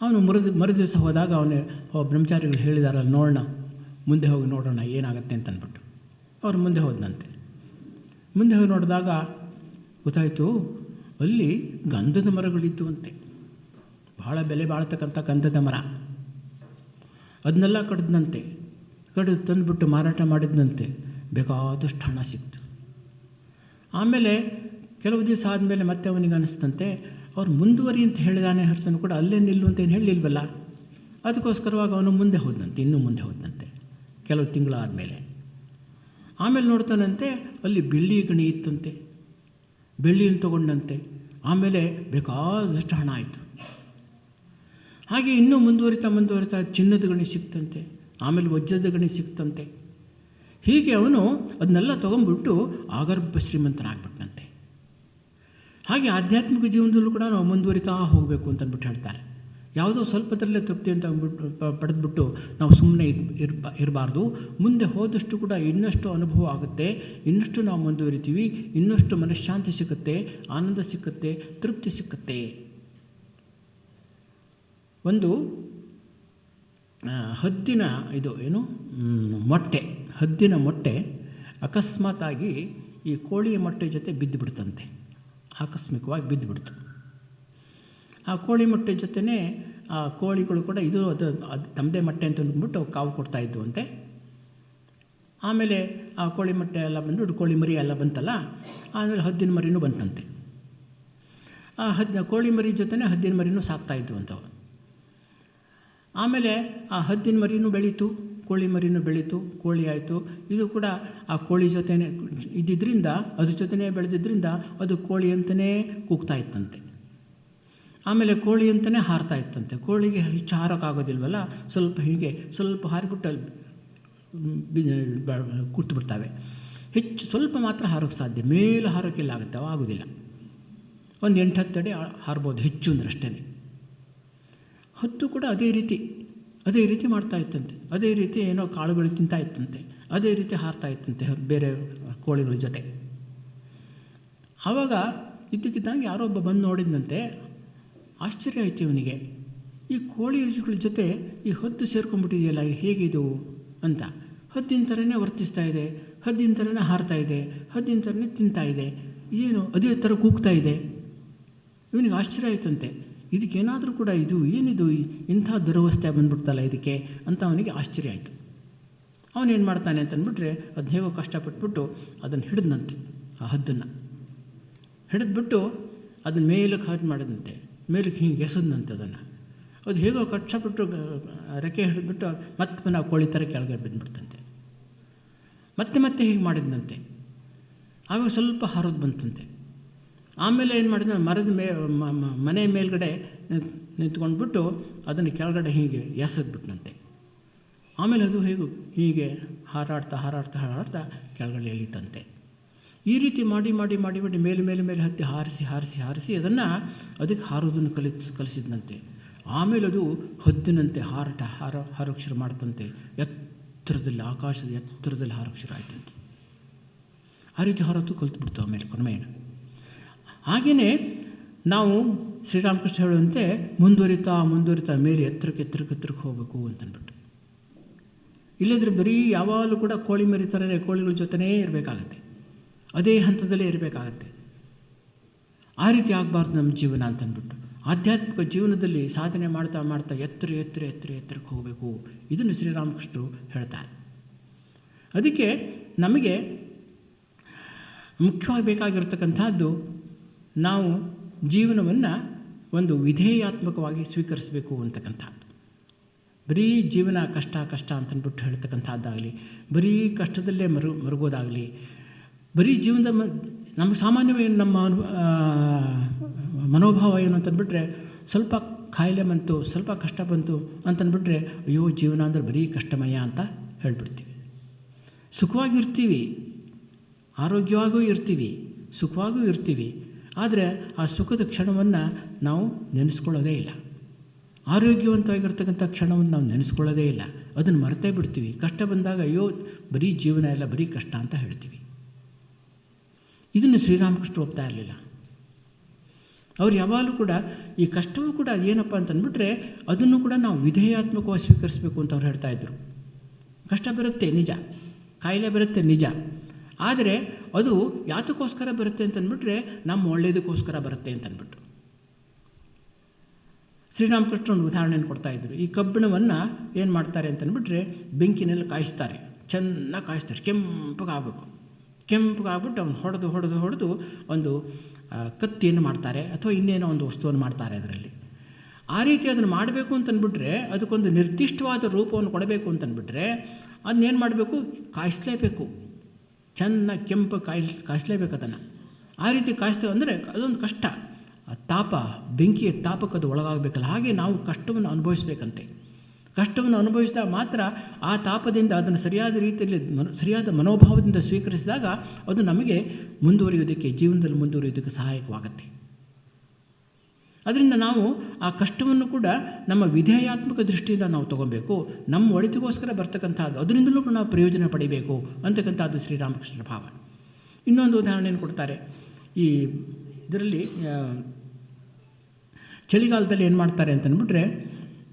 ಅವನು ಮರು ದಿವಸ ಹೋದಾಗ ಬ್ರಹ್ಮಚಾರಿಗಳು ಹೇಳಿದಾರಲ್ಲ, ನೋಡೋಣ, ಮುಂದೆ ಹೋಗಿ ನೋಡೋಣ ಏನಾಗುತ್ತೆ ಅಂತ ಅಂದ್ಬಿಟ್ಟು ಅವ್ರು ಮುಂದೆ ಹೋದಂತೆ. ಮುಂದೆ ಹೋಗಿ ನೋಡಿದಾಗ ಗೊತ್ತಾಯಿತು, ಅಲ್ಲಿ ಗಂಧದ ಮರಗಳಿದ್ದು ಅಂತೆ, ಭಾಳ ಬೆಲೆ ಬಾಳ್ತಕ್ಕಂಥ ಗಂಧದ ಮರ. ಅದನ್ನೆಲ್ಲ ಕಡಿದಂತೆ, ಕಡಿದು ತಂದುಬಿಟ್ಟು ಮಾರಾಟ ಮಾಡಿದಂತೆ ಬೇಕಾದಷ್ಟು ಹಣ ಸಿಕ್ತು. ಆಮೇಲೆ ಕೆಲವು ದಿವಸ ಆದಮೇಲೆ ಮತ್ತೆ ಅವನಿಗೆ ಅನಿಸ್ತಂತೆ, ಅವ್ರು ಮುಂದುವರಿ ಅಂತ ಹೇಳಿದಾನೆ ಹೊರತನು ಕೂಡ ಅಲ್ಲೇ ನಿಲ್ಲು ಅಂತ ಏನು ಹೇಳಲಿಲ್ವಲ್ಲ. ಅದಕ್ಕೋಸ್ಕರವಾಗಿ ಅವನು ಮುಂದೆ ಹೋದಂತೆ, ಇನ್ನೂ ಮುಂದೆ ಹೋದಂತೆ ಕೆಲವು ತಿಂಗಳಾದಮೇಲೆ. ಆಮೇಲೆ ನೋಡ್ತಾನಂತೆ, ಅಲ್ಲಿ ಬೆಳ್ಳಿ ಗಣಿ ಇತ್ತಂತೆ, ಬೆಳ್ಳಿಯನ್ನು ತೊಗೊಂಡಂತೆ. ಆಮೇಲೆ ಬೇಕಾದಷ್ಟು ಹಣ ಆಯಿತು. ಹಾಗೆ ಇನ್ನೂ ಮುಂದುವರಿತಾ ಚಿನ್ನದ ಗಣಿ ಸಿಕ್ತಂತೆ, ಆಮೇಲೆ ವಜ್ರದ ಗಣಿ ಸಿಕ್ತಂತೆ. ಹೀಗೆ ಅವನು ಅದನ್ನೆಲ್ಲ ತೊಗೊಂಡ್ಬಿಟ್ಟು ಆಗರ್ಭ ಶ್ರೀಮಂತನಾಗ್ಬಿಟ್ಟಂತೆ. ಹಾಗೆ ಆಧ್ಯಾತ್ಮಿಕ ಜೀವನದಲ್ಲೂ ಕೂಡ ನಾವು ಮುಂದುವರಿತಾ ಹೋಗಬೇಕು ಅಂತಂದ್ಬಿಟ್ಟು ಹೇಳ್ತಾರೆ. ಯಾವುದೋ ಸ್ವಲ್ಪದರಲ್ಲೇ ತೃಪ್ತಿ ಅಂತ ಪಡೆದ್ಬಿಟ್ಟು ನಾವು ಸುಮ್ಮನೆ ಇರಬಾರ್ದು. ಮುಂದೆ ಹೋದಷ್ಟು ಕೂಡ ಇನ್ನಷ್ಟು ಅನುಭವ ಆಗುತ್ತೆ, ಇನ್ನಷ್ಟು ನಾವು ಮುಂದುವರಿತೀವಿ, ಇನ್ನಷ್ಟು ಮನಃಶಾಂತಿ ಸಿಕ್ಕುತ್ತೆ, ಆನಂದ ಸಿಕ್ಕುತ್ತೆ, ತೃಪ್ತಿ ಸಿಕ್ಕುತ್ತೆ. ಒಂದು ಹದ್ದಿನ ಹದ್ದಿನ ಮೊಟ್ಟೆ ಅಕಸ್ಮಾತಾಗಿ ಈ ಕೋಳಿಯ ಮೊಟ್ಟೆ ಜೊತೆ ಬಿದ್ದುಬಿಡ್ತಂತೆ. ಆಕಸ್ಮಿಕವಾಗಿ ಬಿದ್ದುಬಿಡ್ತು. ಆ ಕೋಳಿ ಮೊಟ್ಟೆ ಜೊತೆನೇ ಆ ಕೋಳಿಗಳು ಕೂಡ ಅದು ತಮ್ಮದೇ ಮೊಟ್ಟೆ ಅಂತ ಅಂದ್ಬಿಟ್ಟು ಕಾವು ಕೊಡ್ತಾಯಿದ್ವು ಅಂತೆ. ಆಮೇಲೆ ಆ ಕೋಳಿ ಮೊಟ್ಟೆ ಎಲ್ಲ ಬಂದು ಕೋಳಿ ಮರಿ ಎಲ್ಲ ಬಂತಲ್ಲ, ಆಮೇಲೆ ಹದ್ದಿನ ಮರಿನೂ ಬಂತಂತೆ. ಆ ಕೋಳಿ ಮರಿ ಜೊತೆನೇ ಹದ್ದಿನ ಮರಿನೂ ಸಾಕ್ತಾಯಿದ್ವು ಅಂತವು. ಆಮೇಲೆ ಆ ಹದ್ದಿನ ಮರಿನೂ ಬೆಳೀತು, ಕೋಳಿ ಮರಿನೂ ಬೆಳೀತು, ಕೋಳಿ ಆಯಿತು. ಇದು ಕೂಡ ಆ ಕೋಳಿ ಜೊತೆನೇ ಇದ್ದಿದ್ದರಿಂದ, ಅದ್ರ ಜೊತೆನೇ ಬೆಳೆದಿದ್ದರಿಂದ ಅದು ಕೋಳಿ ಅಂತಲೇ ಕೂಗ್ತಾ ಇತ್ತಂತೆ. ಆಮೇಲೆ ಕೋಳಿ ಅಂತಲೇ ಹಾರ್ತಾ ಇತ್ತಂತೆ. ಕೋಳಿಗೆ ಹೆಚ್ಚು ಹಾರೋಕ್ಕಾಗೋದಿಲ್ವಲ್ಲ, ಸ್ವಲ್ಪ ಹಾರಿಬಿಟ್ಟು ಅಲ್ಲಿ ಕೂತು ಬಿಡ್ತಾವೆ. ಹೆಚ್ಚು ಸ್ವಲ್ಪ ಮಾತ್ರ ಹಾರೋಕ್ಕೆ ಸಾಧ್ಯ, ಮೇಲೆ ಹಾರೋಕ್ಕೆಲ್ಲ ಆಗುತ್ತೆ, ಆಗೋದಿಲ್ಲ. ಒಂದು 8-10 ಅಡಿ ಹಾರ್ಬೋದು ಹೆಚ್ಚು ಅಂದ್ರೆ ಅಷ್ಟೇ. ಹದ್ದು ಕೂಡ ಅದೇ ರೀತಿ ಮಾಡ್ತಾ ಇತ್ತಂತೆ. ಅದೇ ರೀತಿ ಏನೋ ಕಾಳುಗಳು ತಿಂತಾ ಇತ್ತಂತೆ, ಅದೇ ರೀತಿ ಹಾರ್ತಾ ಇತ್ತಂತೆ ಬೇರೆ ಕೋಳಿಗಳ ಜೊತೆ. ಆವಾಗ ಇದ್ದಕ್ಕಿದ್ದಂಗೆ ಯಾರೋ ಒಬ್ಬ ಬಂದು ನೋಡಿದಂತೆ. ಆಶ್ಚರ್ಯ ಆಯಿತು ಇವನಿಗೆ, ಈ ಕೋಳಿಗಳ ಜೊತೆ ಈ ಹದ್ದು ಸೇರ್ಕೊಂಡ್ಬಿಟ್ಟಿದೆಯಲ್ಲ, ಹೇಗಿದು ಅಂತ. ಹದ್ದಿನ ಥರನೇ ವರ್ತಿಸ್ತಾ ಇದೆ, ಹದ್ದಿನ ಥರನೇ ಹಾರ್ತಾ ಇದೆ, ಹದ್ದಿನ ಥರನೇ ತಿಂತಾ ಇದೆ, ಇದೇನು ಅದೇ ಥರ ಕೂಗ್ತಾ ಇದೆ. ಇವನಿಗೆ ಆಶ್ಚರ್ಯ ಆಯ್ತಂತೆ, ಇದಕ್ಕೇನಾದರೂ ಕೂಡ ಏನಿದು ಇಂಥ ದುರವಸ್ಥೆ ಬಂದ್ಬಿಡ್ತಲ್ಲ ಇದಕ್ಕೆ ಅಂತ ಅವನಿಗೆ ಆಶ್ಚರ್ಯ ಆಯಿತು. ಅವನೇನು ಮಾಡ್ತಾನೆ ಅಂತಂದ್ಬಿಟ್ರೆ, ಅದನ್ನ ಹೇಗೋ ಕಷ್ಟಪಟ್ಬಿಟ್ಟು ಅದನ್ನು ಹಿಡಿದಂತೆ, ಆ ಹದ್ದನ್ನು ಹಿಡಿದ್ಬಿಟ್ಟು ಅದನ್ನ ಮೇಲಕ್ಕೆ ಹಾಕಿ ಮಾಡಿದಂತೆ, ಮೇಲಕ್ಕೆ ಹಿಂಗೆ ಎಸೆದಂತೆ ಅದನ್ನು. ಅದು ಹೇಗೋ ಕಷ್ಟಪಟ್ಟು ರೆಕ್ಕೆ ಹಿಡಿದ್ಬಿಟ್ಟು ಮತ್ತೆ ನಾವು ಕೋಳಿ ಥರ ಕೆಳಗೆ ಬಿದ್ದುಬಿಡ್ತಂತೆ. ಮತ್ತೆ ಹೀಗೆ ಮಾಡಿದಂತೆ. ಆವಾಗ ಸ್ವಲ್ಪ ಹಾರೋದು ಬಂತಂತೆ. ಆಮೇಲೆ ಏನು ಮಾಡಿದ, ಮನೆ ಮೇಲ್ಗಡೆ ನಿಂತ್ಕೊಂಡ್ಬಿಟ್ಟು ಅದನ್ನು ಕೆಳಗಡೆ ಹೀಗೆ ಎಸೆದ್ಬಿಟ್ನಂತೆ. ಆಮೇಲೆ ಅದು ಹೀಗೆ ಹಾರಾಡ್ತಾ ಕೆಳಗಡೆ ಎಳೀತಂತೆ. ಈ ರೀತಿ ಮಾಡಿ ಮೇಲೆ ಹತ್ತಿ ಹಾರಿಸಿ ಅದಕ್ಕೆ ಹಾರೋದನ್ನು ಕಲಿಸಿದ್ನಂತೆ. ಆಮೇಲೆ ಅದು ಹದ್ದಿನಂತೆ ಹಾರೋಕ್ಕೆ ಶುರು ಮಾಡ್ತಂತೆ. ಎತ್ತರದಲ್ಲಿ, ಆಕಾಶದ ಎತ್ತರದಲ್ಲಿ ಹಾರೋಕ್ಕೆ ಶುರು ಆಯ್ತಂತೆ. ಆ ರೀತಿ ಹಾರೋದು ಕಲಿತ್ಬಿಡ್ತು ಆಮೇಲೆ ಕ್ರಮೇಣ. ಹಾಗೆಯೇ ನಾವು ಶ್ರೀರಾಮಕೃಷ್ಣ ಹೇಳುವಂತೆ ಮುಂದುವರಿತಾ ಮೇಲೆ ಎತ್ತರಕ್ಕೆ ಹೋಗಬೇಕು ಅಂತಂದ್ಬಿಟ್ಟು. ಇಲ್ಲದ್ರೆ ಬರೀ ಯಾವಾಗಲೂ ಕೂಡ ಕೋಳಿ ಮರಿ ಥರನೇ ಕೋಳಿಗಳ ಜೊತೆನೇ ಇರಬೇಕಾಗತ್ತೆ, ಅದೇ ಹಂತದಲ್ಲೇ ಇರಬೇಕಾಗತ್ತೆ. ಆ ರೀತಿ ಆಗಬಾರ್ದು ನಮ್ಮ ಜೀವನ ಅಂತಂದ್ಬಿಟ್ಟು ಆಧ್ಯಾತ್ಮಿಕ ಜೀವನದಲ್ಲಿ ಸಾಧನೆ ಮಾಡ್ತಾ ಎತ್ತರಕ್ಕೆ ಹೋಗಬೇಕು. ಇದನ್ನು ಶ್ರೀರಾಮಕೃಷ್ಣರು ಹೇಳ್ತಾರೆ. ಅದಕ್ಕೆ ನಮಗೆ ಮುಖ್ಯವಾಗಿ ಬೇಕಾಗಿರ್ತಕ್ಕಂಥದ್ದು, ನಾವು ಜೀವನವನ್ನು ಒಂದು ವಿಧೇಯಾತ್ಮಕವಾಗಿ ಸ್ವೀಕರಿಸಬೇಕು ಅಂತಕ್ಕಂಥದ್ದು. ಬರೀ ಜೀವನ ಕಷ್ಟ ಅಂತಂದ್ಬಿಟ್ಟು ಹೇಳ್ತಕ್ಕಂಥದ್ದಾಗಲಿ, ಬರೀ ಕಷ್ಟದಲ್ಲೇ ಮರುಗೋದಾಗಲಿ, ಬರೀ ಜೀವನದ ನಮ್ಮ ಸಾಮಾನ್ಯವಾಗಿ ನಮ್ಮ ಮನೋಭಾವ ಏನು ಅಂತಂದ್ಬಿಟ್ರೆ, ಸ್ವಲ್ಪ ಕಾಯಿಲೆ ಬಂತು, ಸ್ವಲ್ಪ ಕಷ್ಟ ಬಂತು ಅಂತಂದ್ಬಿಟ್ರೆ, ಅಯ್ಯೋ ಜೀವನ ಅಂದರೆ ಬರೀ ಕಷ್ಟಮಯ ಅಂತ ಹೇಳ್ಬಿಡ್ತೀವಿ. ಸುಖವಾಗಿರ್ತೀವಿ, ಆರೋಗ್ಯವಾಗೂ ಇರ್ತೀವಿ, ಸುಖವಾಗೂ ಇರ್ತೀವಿ. ಆದರೆ ಆ ಸುಖದ ಕ್ಷಣವನ್ನು ನಾವು ನೆನೆಸ್ಕೊಳ್ಳೋದೇ ಇಲ್ಲ. ಆರೋಗ್ಯವಂತವಾಗಿರ್ತಕ್ಕಂಥ ಕ್ಷಣವನ್ನು ನಾವು ನೆನೆಸ್ಕೊಳ್ಳೋದೇ ಇಲ್ಲ, ಅದನ್ನು ಮರೆತೇ ಬಿಡ್ತೀವಿ. ಕಷ್ಟ ಬಂದಾಗ ಅಯ್ಯೋ ಬರೀ ಜೀವನ ಎಲ್ಲ ಬರೀ ಕಷ್ಟ ಅಂತ ಹೇಳ್ತೀವಿ. ಇದನ್ನು ಶ್ರೀರಾಮಕೃಷ್ಣರು ಒಪ್ತಾ ಇರಲಿಲ್ಲ. ಅವ್ರು ಯಾವಾಗಲೂ ಕೂಡ ಈ ಕಷ್ಟವೂ ಕೂಡ ಏನಪ್ಪ ಅಂತಂದ್ಬಿಟ್ರೆ ಅದನ್ನು ಕೂಡ ನಾವು ವಿಧೇಯಾತ್ಮಕವಾಗಿ ಸ್ವೀಕರಿಸಬೇಕು ಅಂತ ಅವ್ರು ಹೇಳ್ತಾಯಿದ್ರು. ಕಷ್ಟ ಬರುತ್ತೆ ನಿಜ, ಕಾಯಿಲೆ ಬರುತ್ತೆ ನಿಜ, ಆದರೆ ಅದು ಯಾತಕ್ಕೋಸ್ಕರ ಬರುತ್ತೆ ಅಂತಂದ್ಬಿಟ್ರೆ ನಮ್ಮ ಒಳ್ಳೆಯದಕ್ಕೋಸ್ಕರ ಬರುತ್ತೆ ಅಂತಂದ್ಬಿಟ್ಟು ಶ್ರೀರಾಮಕೃಷ್ಣ ಒಂದು ಉದಾಹರಣೆಯನ್ನು ಕೊಡ್ತಾಯಿದ್ರು. ಈ ಕಬ್ಬಿಣವನ್ನು ಏನು ಮಾಡ್ತಾರೆ ಅಂತಂದ್ಬಿಟ್ರೆ ಬೆಂಕಿನಲ್ಲಿ ಕಾಯಿಸ್ತಾರೆ, ಚೆನ್ನಾಗಿ ಕಾಯಿಸ್ತಾರೆ, ಕೆಂಪಗಾಗಬೇಕು. ಕೆಂಪಗಾಗ್ಬಿಟ್ಟು ಅವನು ಹೊಡೆದು ಒಂದು ಕತ್ತಿಯನ್ನು ಮಾಡ್ತಾರೆ ಅಥವಾ ಇನ್ನೇನೋ ಒಂದು ವಸ್ತುವನ್ನು ಮಾಡ್ತಾರೆ ಅದರಲ್ಲಿ. ಆ ರೀತಿ ಅದನ್ನು ಮಾಡಬೇಕು ಅಂತಂದ್ಬಿಟ್ರೆ ಅದಕ್ಕೊಂದು ನಿರ್ದಿಷ್ಟವಾದ ರೂಪವನ್ನು ಕೊಡಬೇಕು ಅಂತಂದ್ಬಿಟ್ರೆ ಅದನ್ನೇನು ಮಾಡಬೇಕು, ಕಾಯಿಸಲೇಬೇಕು, ಚೆನ್ನಾಗಿ ಕೆಂಪು ಕಾಯಿಸಲೇಬೇಕು ಅದನ್ನು. ಆ ರೀತಿ ಕಾಯಿಸ್ತೇವೆ ಅಂದರೆ ಅದೊಂದು ಕಷ್ಟ, ಆ ತಾಪ, ಬೆಂಕಿಯ ತಾಪಕ್ಕೆ ಅದು ಒಳಗಾಗಬೇಕಲ್ಲ. ಹಾಗೆ ನಾವು ಕಷ್ಟವನ್ನು ಅನುಭವಿಸಬೇಕಂತೆ. ಕಷ್ಟವನ್ನು ಅನುಭವಿಸಿದಾಗ ಮಾತ್ರ ಆ ತಾಪದಿಂದ ಅದನ್ನು ಸರಿಯಾದ ರೀತಿಯಲ್ಲಿ ಸರಿಯಾದ ಮನೋಭಾವದಿಂದ ಸ್ವೀಕರಿಸಿದಾಗ ಅದು ನಮಗೆ ಮುಂದುವರಿಯೋದಕ್ಕೆ, ಜೀವನದಲ್ಲಿ ಮುಂದುವರಿಯೋದಕ್ಕೆ ಸಹಾಯಕವಾಗುತ್ತೆ. ಅದರಿಂದ ನಾವು ಆ ಕಷ್ಟವನ್ನು ಕೂಡ ನಮ್ಮ ವಿಧೇಯಾತ್ಮಕ ದೃಷ್ಟಿಯಿಂದ ನಾವು ತೊಗೊಬೇಕು. ನಮ್ಮ ಒಳಿತಿಗೋಸ್ಕರ ಬರ್ತಕ್ಕಂಥದ್ದು, ಅದರಿಂದಲೂ ಕೂಡ ನಾವು ಪ್ರಯೋಜನ ಪಡಿಬೇಕು ಅಂತಕ್ಕಂಥದ್ದು ಶ್ರೀರಾಮಕೃಷ್ಣರ ಭಾವ. ಇನ್ನೊಂದು ಉದಾಹರಣೆಯನ್ನು ಕೊಡ್ತಾರೆ. ಈ ಇದರಲ್ಲಿ ಚಳಿಗಾಲದಲ್ಲಿ ಏನು ಮಾಡ್ತಾರೆ ಅಂತಂದ್ಬಿಟ್ರೆ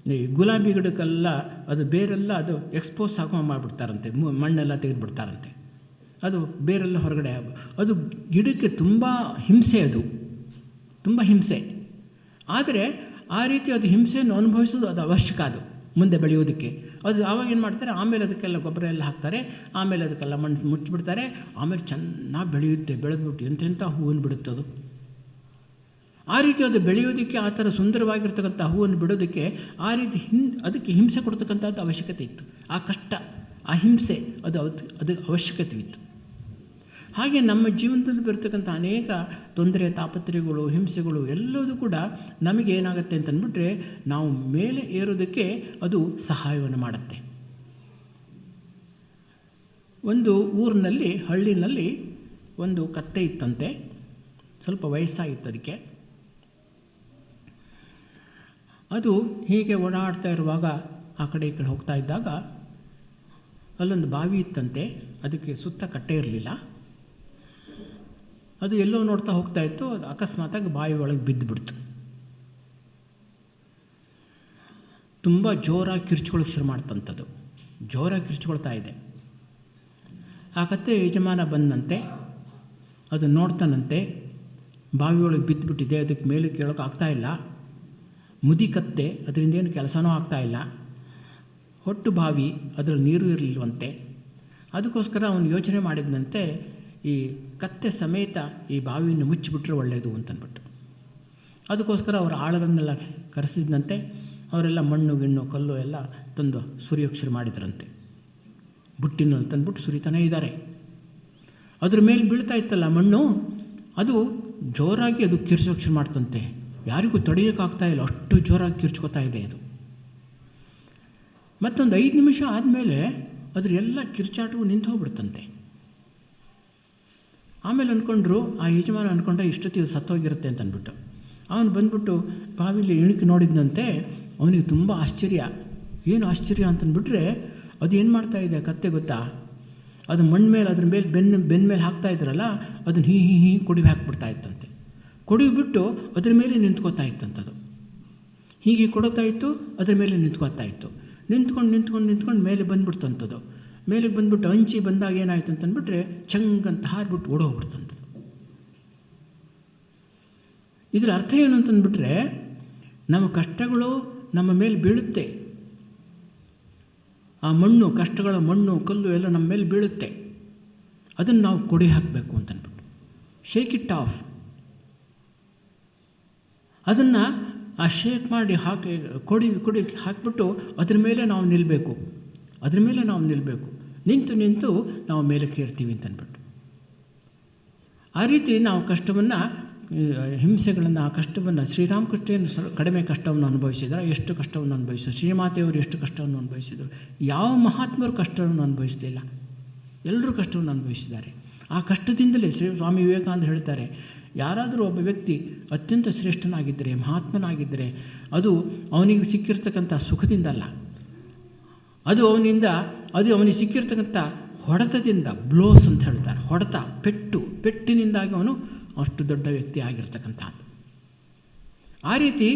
ಈ ಗುಲಾಬಿ ಗಿಡಕ್ಕೆಲ್ಲ ಅದು ಬೇರೆಲ್ಲ ಅದು ಎಕ್ಸ್ಪೋಸ್ ಆಗೋ ಮಾಡಿಬಿಡ್ತಾರಂತೆ, ಮಣ್ಣೆಲ್ಲ ತೆಗೆದುಬಿಡ್ತಾರಂತೆ. ಅದು ಬೇರೆಲ್ಲ ಹೊರಗಡೆ ಅದು ಗಿಡಕ್ಕೆ ತುಂಬ ಹಿಂಸೆ, ಅದು ತುಂಬ ಹಿಂಸೆ. ಆದರೆ ಆ ರೀತಿ ಅದು ಹಿಂಸೆಯನ್ನು ಅನುಭವಿಸೋದು ಅದು ಅವಶ್ಯಕ, ಅದು ಮುಂದೆ ಬೆಳೆಯೋದಕ್ಕೆ. ಅದು ಆವಾಗ ಏನು ಮಾಡ್ತಾರೆ, ಆಮೇಲೆ ಅದಕ್ಕೆಲ್ಲ ಗೊಬ್ಬರ ಎಲ್ಲ ಹಾಕ್ತಾರೆ, ಆಮೇಲೆ ಅದಕ್ಕೆಲ್ಲ ಮಣ್ಣು ಮುಚ್ಚಿಬಿಡ್ತಾರೆ, ಆಮೇಲೆ ಚೆನ್ನಾಗಿ ಬೆಳೆಯುತ್ತೆ. ಬೆಳೆದ್ಬಿಟ್ಟು ಎಂತೆಂಥ ಹೂವನ್ನು ಬಿಡುತ್ತದು. ಆ ರೀತಿ ಅದು ಬೆಳೆಯೋದಕ್ಕೆ, ಆ ಥರ ಸುಂದರವಾಗಿರ್ತಕ್ಕಂಥ ಹೂವನ್ನು ಬಿಡೋದಕ್ಕೆ ಆ ರೀತಿ ಅದಕ್ಕೆ ಹಿಂಸೆ ಕೊಡ್ತಕ್ಕಂಥದ್ದು ಅವಶ್ಯಕತೆ ಇತ್ತು. ಆ ಕಷ್ಟ, ಆ ಹಿಂಸೆ ಅದು ಅವಶ್ಯಕತೆ ಇತ್ತು. ಹಾಗೆ ನಮ್ಮ ಜೀವನದಲ್ಲಿ ಬರ್ತಕ್ಕಂಥ ಅನೇಕ ತೊಂದರೆ, ತಾಪತ್ರಯಗಳು, ಹಿಂಸೆಗಳು ಎಲ್ಲದೂ ಕೂಡ ನಮಗೆ ಏನಾಗುತ್ತೆ ಅಂತಂದ್ಬಿಟ್ರೆ ನಾವು ಮೇಲೆ ಏರೋದಕ್ಕೆ ಅದು ಸಹಾಯವನ್ನು ಮಾಡುತ್ತೆ. ಒಂದು ಊರಿನಲ್ಲಿ, ಹಳ್ಳಿನಲ್ಲಿ ಒಂದು ಕತ್ತೆ ಇತ್ತಂತೆ. ಸ್ವಲ್ಪ ವಯಸ್ಸಾಗಿತ್ತು ಅದಕ್ಕೆ. ಅದು ಹೀಗೆ ಓಡಾಡ್ತಾ ಇರುವಾಗ ಆ ಕಡೆ ಈ ಕಡೆ ಹೋಗ್ತಾ ಇದ್ದಾಗ ಅಲ್ಲೊಂದು ಬಾವಿ ಇತ್ತಂತೆ. ಅದಕ್ಕೆ ಸುತ್ತ ಕಟ್ಟೆ ಇರಲಿಲ್ಲ. ಅದು ಎಲ್ಲೋ ನೋಡ್ತಾ ಹೋಗ್ತಾ ಇತ್ತು. ಅದು ಅಕಸ್ಮಾತಾಗಿ ಬಾವಿ ಒಳಗೆ ಬಿದ್ದುಬಿಡ್ತು. ತುಂಬ ಜೋರಾಗಿ ಕಿರ್ಚ್ಕೊಳ್ಳೋಕೆ ಶುರು ಮಾಡ್ತಂಥದ್ದು. ಜೋರಾಗಿ ಕಿರ್ಚ್ಕೊಳ್ತಾ ಇದೆ. ಆ ಕತ್ತೆ ಯಜಮಾನ ಬಂದಂತೆ, ಅದು ನೋಡ್ತಾನಂತೆ, ಬಾವಿ ಒಳಗೆ ಬಿದ್ದುಬಿಟ್ಟಿದೆ, ಅದಕ್ಕೆ ಮೇಲೆ ಕೇಳೋಕೆ ಆಗ್ತಾಯಿಲ್ಲ. ಮುದಿ ಕತ್ತೆ, ಅದರಿಂದ ಏನು ಕೆಲಸನೂ ಆಗ್ತಾಯಿಲ್ಲ. ಹೊಟ್ಟು ಬಾವಿ, ಅದರಲ್ಲಿ ನೀರು ಇರಲಿಲ್ವಂತೆ. ಅದಕ್ಕೋಸ್ಕರ ಅವನು ಯೋಚನೆ ಮಾಡಿದಂತೆ ಈ ಕತ್ತೆ ಸಮೇತ ಈ ಬಾವಿಯನ್ನು ಮುಚ್ಚಿಬಿಟ್ರೆ ಒಳ್ಳೆಯದು ಅಂತಂದ್ಬಿಟ್ಟು ಅದಕ್ಕೋಸ್ಕರ ಅವರ ಆಳುಗಳನ್ನೆಲ್ಲ ಕರೆಸಿದಂತೆ. ಅವರೆಲ್ಲ ಮಣ್ಣು ಗಿಣ್ಣು ಕಲ್ಲು ಎಲ್ಲ ತಂದು ಸುರಿಯೋಕ್ಕೆ ಶುರು ಮಾಡಿದ್ರಂತೆ. ಬುಟ್ಟಿನಲ್ಲಿ ತಂದುಬಿಟ್ಟು ಸುರಿತಾನೇ ಇದ್ದಾರೆ. ಅದ್ರ ಮೇಲೆ ಬೀಳ್ತಾ ಇತ್ತಲ್ಲ ಮಣ್ಣು, ಅದು ಜೋರಾಗಿ ಅದು ಕಿರ್ಚೋಕ್ಕೆ ಶುರು ಮಾಡ್ತಂತೆ. ಯಾರಿಗೂ ತಡೆಯೋಕ್ಕಾಗ್ತಾಯಿಲ್ಲ, ಅಷ್ಟು ಜೋರಾಗಿ ಕಿರ್ಚ್ಕೋತಾ ಇದೆ ಅದು. ಮತ್ತೊಂದು 5 ನಿಮಿಷ ಆದಮೇಲೆ ಅದ್ರ ಎಲ್ಲ ಕಿರ್ಚಾಟವು ನಿಂತು ಹೋಗ್ಬಿಡ್ತಂತೆ. ಆಮೇಲೆ ಅಂದ್ಕೊಂಡ್ರು, ಆ ಯಜಮಾನ ಅಂದ್ಕೊಂಡ ಇಷ್ಟೊತ್ತಿಗೆ ಸತ್ತೋಗಿರುತ್ತೆ ಅಂತ ಅಂದ್ಬಿಟ್ಟು ಅವನು ಬಂದ್ಬಿಟ್ಟು ಬಾವಿಲಿ ಇಣುಕಿ ನೋಡಿದಂತೆ. ಅವನಿಗೆ ತುಂಬ ಆಶ್ಚರ್ಯ. ಏನು ಆಶ್ಚರ್ಯ ಅಂತಂದ್ಬಿಟ್ರೆ ಅದು ಏನು ಮಾಡ್ತಾಯಿದೆ ಕತ್ತೆ ಗೊತ್ತಾ, ಅದು ಮಣ್ಣು ಮೇಲೆ ಅದ್ರ ಮೇಲೆ ಬೆನ್ನ ಮೇಲೆ ಹಾಕ್ತಾ ಇದ್ರಲ್ಲ, ಅದನ್ನು ಹೀ ಕೊಡಿ ಹಾಕ್ಬಿಡ್ತಾ ಇತ್ತಂತೆ. ಕೊಡಿಬಿಟ್ಟು ಅದ್ರ ಮೇಲೆ ನಿಂತ್ಕೋತಾ ಇತ್ತಂಥದ್ದು. ಹೀಗೆ ಕೊಡ್ತಾ ಇತ್ತು, ಅದ್ರ ಮೇಲೆ ನಿಂತ್ಕೋತಾ ಇತ್ತು. ನಿಂತ್ಕೊಂಡು ಮೇಲೆ ಬಂದ್ಬಿಡ್ತಂಥದ್ದು. ಮೇಲೆ ಬಂದ್ಬಿಟ್ಟು ಹಂಚಿ ಬಂದಾಗ ಏನಾಯಿತು ಅಂತಂದ್ಬಿಟ್ರೆ ಚಂಗಂತ ಹಾರ್ಬಿಟ್ಟು ಓಡೋಗ್ಬಿಡ್ತಂಥದ್ದು. ಇದರ ಅರ್ಥ ಏನು ಅಂತಂದ್ಬಿಟ್ರೆ ನಮ್ಮ ಕಷ್ಟಗಳು ನಮ್ಮ ಮೇಲೆ ಬೀಳುತ್ತೆ. ಆ ಮಣ್ಣು, ಕಷ್ಟಗಳ ಮಣ್ಣು ಕಲ್ಲು ಎಲ್ಲ ನಮ್ಮ ಮೇಲೆ ಬೀಳುತ್ತೆ. ಅದನ್ನು ನಾವು ಕೊಡಿ ಹಾಕಬೇಕು ಅಂತಂದ್ಬಿಟ್ಟು, ಶೇಕ್ ಇಟ್ ಆಫ್. ಅದನ್ನು ಆ ಶೇಕ್ ಮಾಡಿ ಹಾಕಿ ಕೊಡಿ ಹಾಕಿಬಿಟ್ಟು ಅದ್ರ ಮೇಲೆ ನಾವು ನಿಲ್ಲಬೇಕು. ನಿಂತು ನಾವು ಮೇಲಕ್ಕೆ ಏರ್ತೀವಿ ಅಂತಂದ್ಬಿಟ್ಟು ಆ ರೀತಿ ನಾವು ಕಷ್ಟವನ್ನು, ಹಿಂಸೆಗಳನ್ನು, ಆ ಕಷ್ಟವನ್ನು ಶ್ರೀರಾಮಕೃಷ್ಣ ಕಡಿಮೆ ಕಷ್ಟವನ್ನು ಅನುಭವಿಸಿದ್ರು. ಎಷ್ಟು ಕಷ್ಟವನ್ನು ಅನುಭವಿಸಿದ್ರು. ಶ್ರೀಮಾತೆಯವರು ಎಷ್ಟು ಕಷ್ಟವನ್ನು ಅನುಭವಿಸಿದರು. ಯಾವ ಮಹಾತ್ಮರು ಕಷ್ಟವನ್ನು ಅನುಭವಿಸಲಿಲ್ಲ, ಎಲ್ಲರೂ ಕಷ್ಟವನ್ನು ಅನುಭವಿಸಿದ್ದಾರೆ. ಆ ಕಷ್ಟದಿಂದಲೇ ಸ್ವಾಮಿ ವಿವೇಕಾನಂದ ಹೇಳ್ತಾರೆ, ಯಾರಾದರೂ ಒಬ್ಬ ವ್ಯಕ್ತಿ ಅತ್ಯಂತ ಶ್ರೇಷ್ಠನಾಗಿದ್ದರೆ, ಮಹಾತ್ಮನಾಗಿದ್ದರೆ ಅದು ಅವನಿಗೆ ಸಿಕ್ಕಿರ್ತಕ್ಕಂಥ ಸುಖದಿಂದಲ್ಲ, ಅದು ಅವನಿಗೆ ಸಿಕ್ಕಿರ್ತಕ್ಕಂಥ ಹೊಡೆತದಿಂದ, ಬ್ಲೋಸ್ ಅಂತ ಹೇಳ್ತಾರೆ, ಹೊಡೆತ, ಪೆಟ್ಟಿನಿಂದಾಗಿ ಅವನು ಅಷ್ಟು ದೊಡ್ಡ ವ್ಯಕ್ತಿ ಆಗಿರ್ತಕ್ಕಂಥದ್ದು. ಆ ರೀತಿ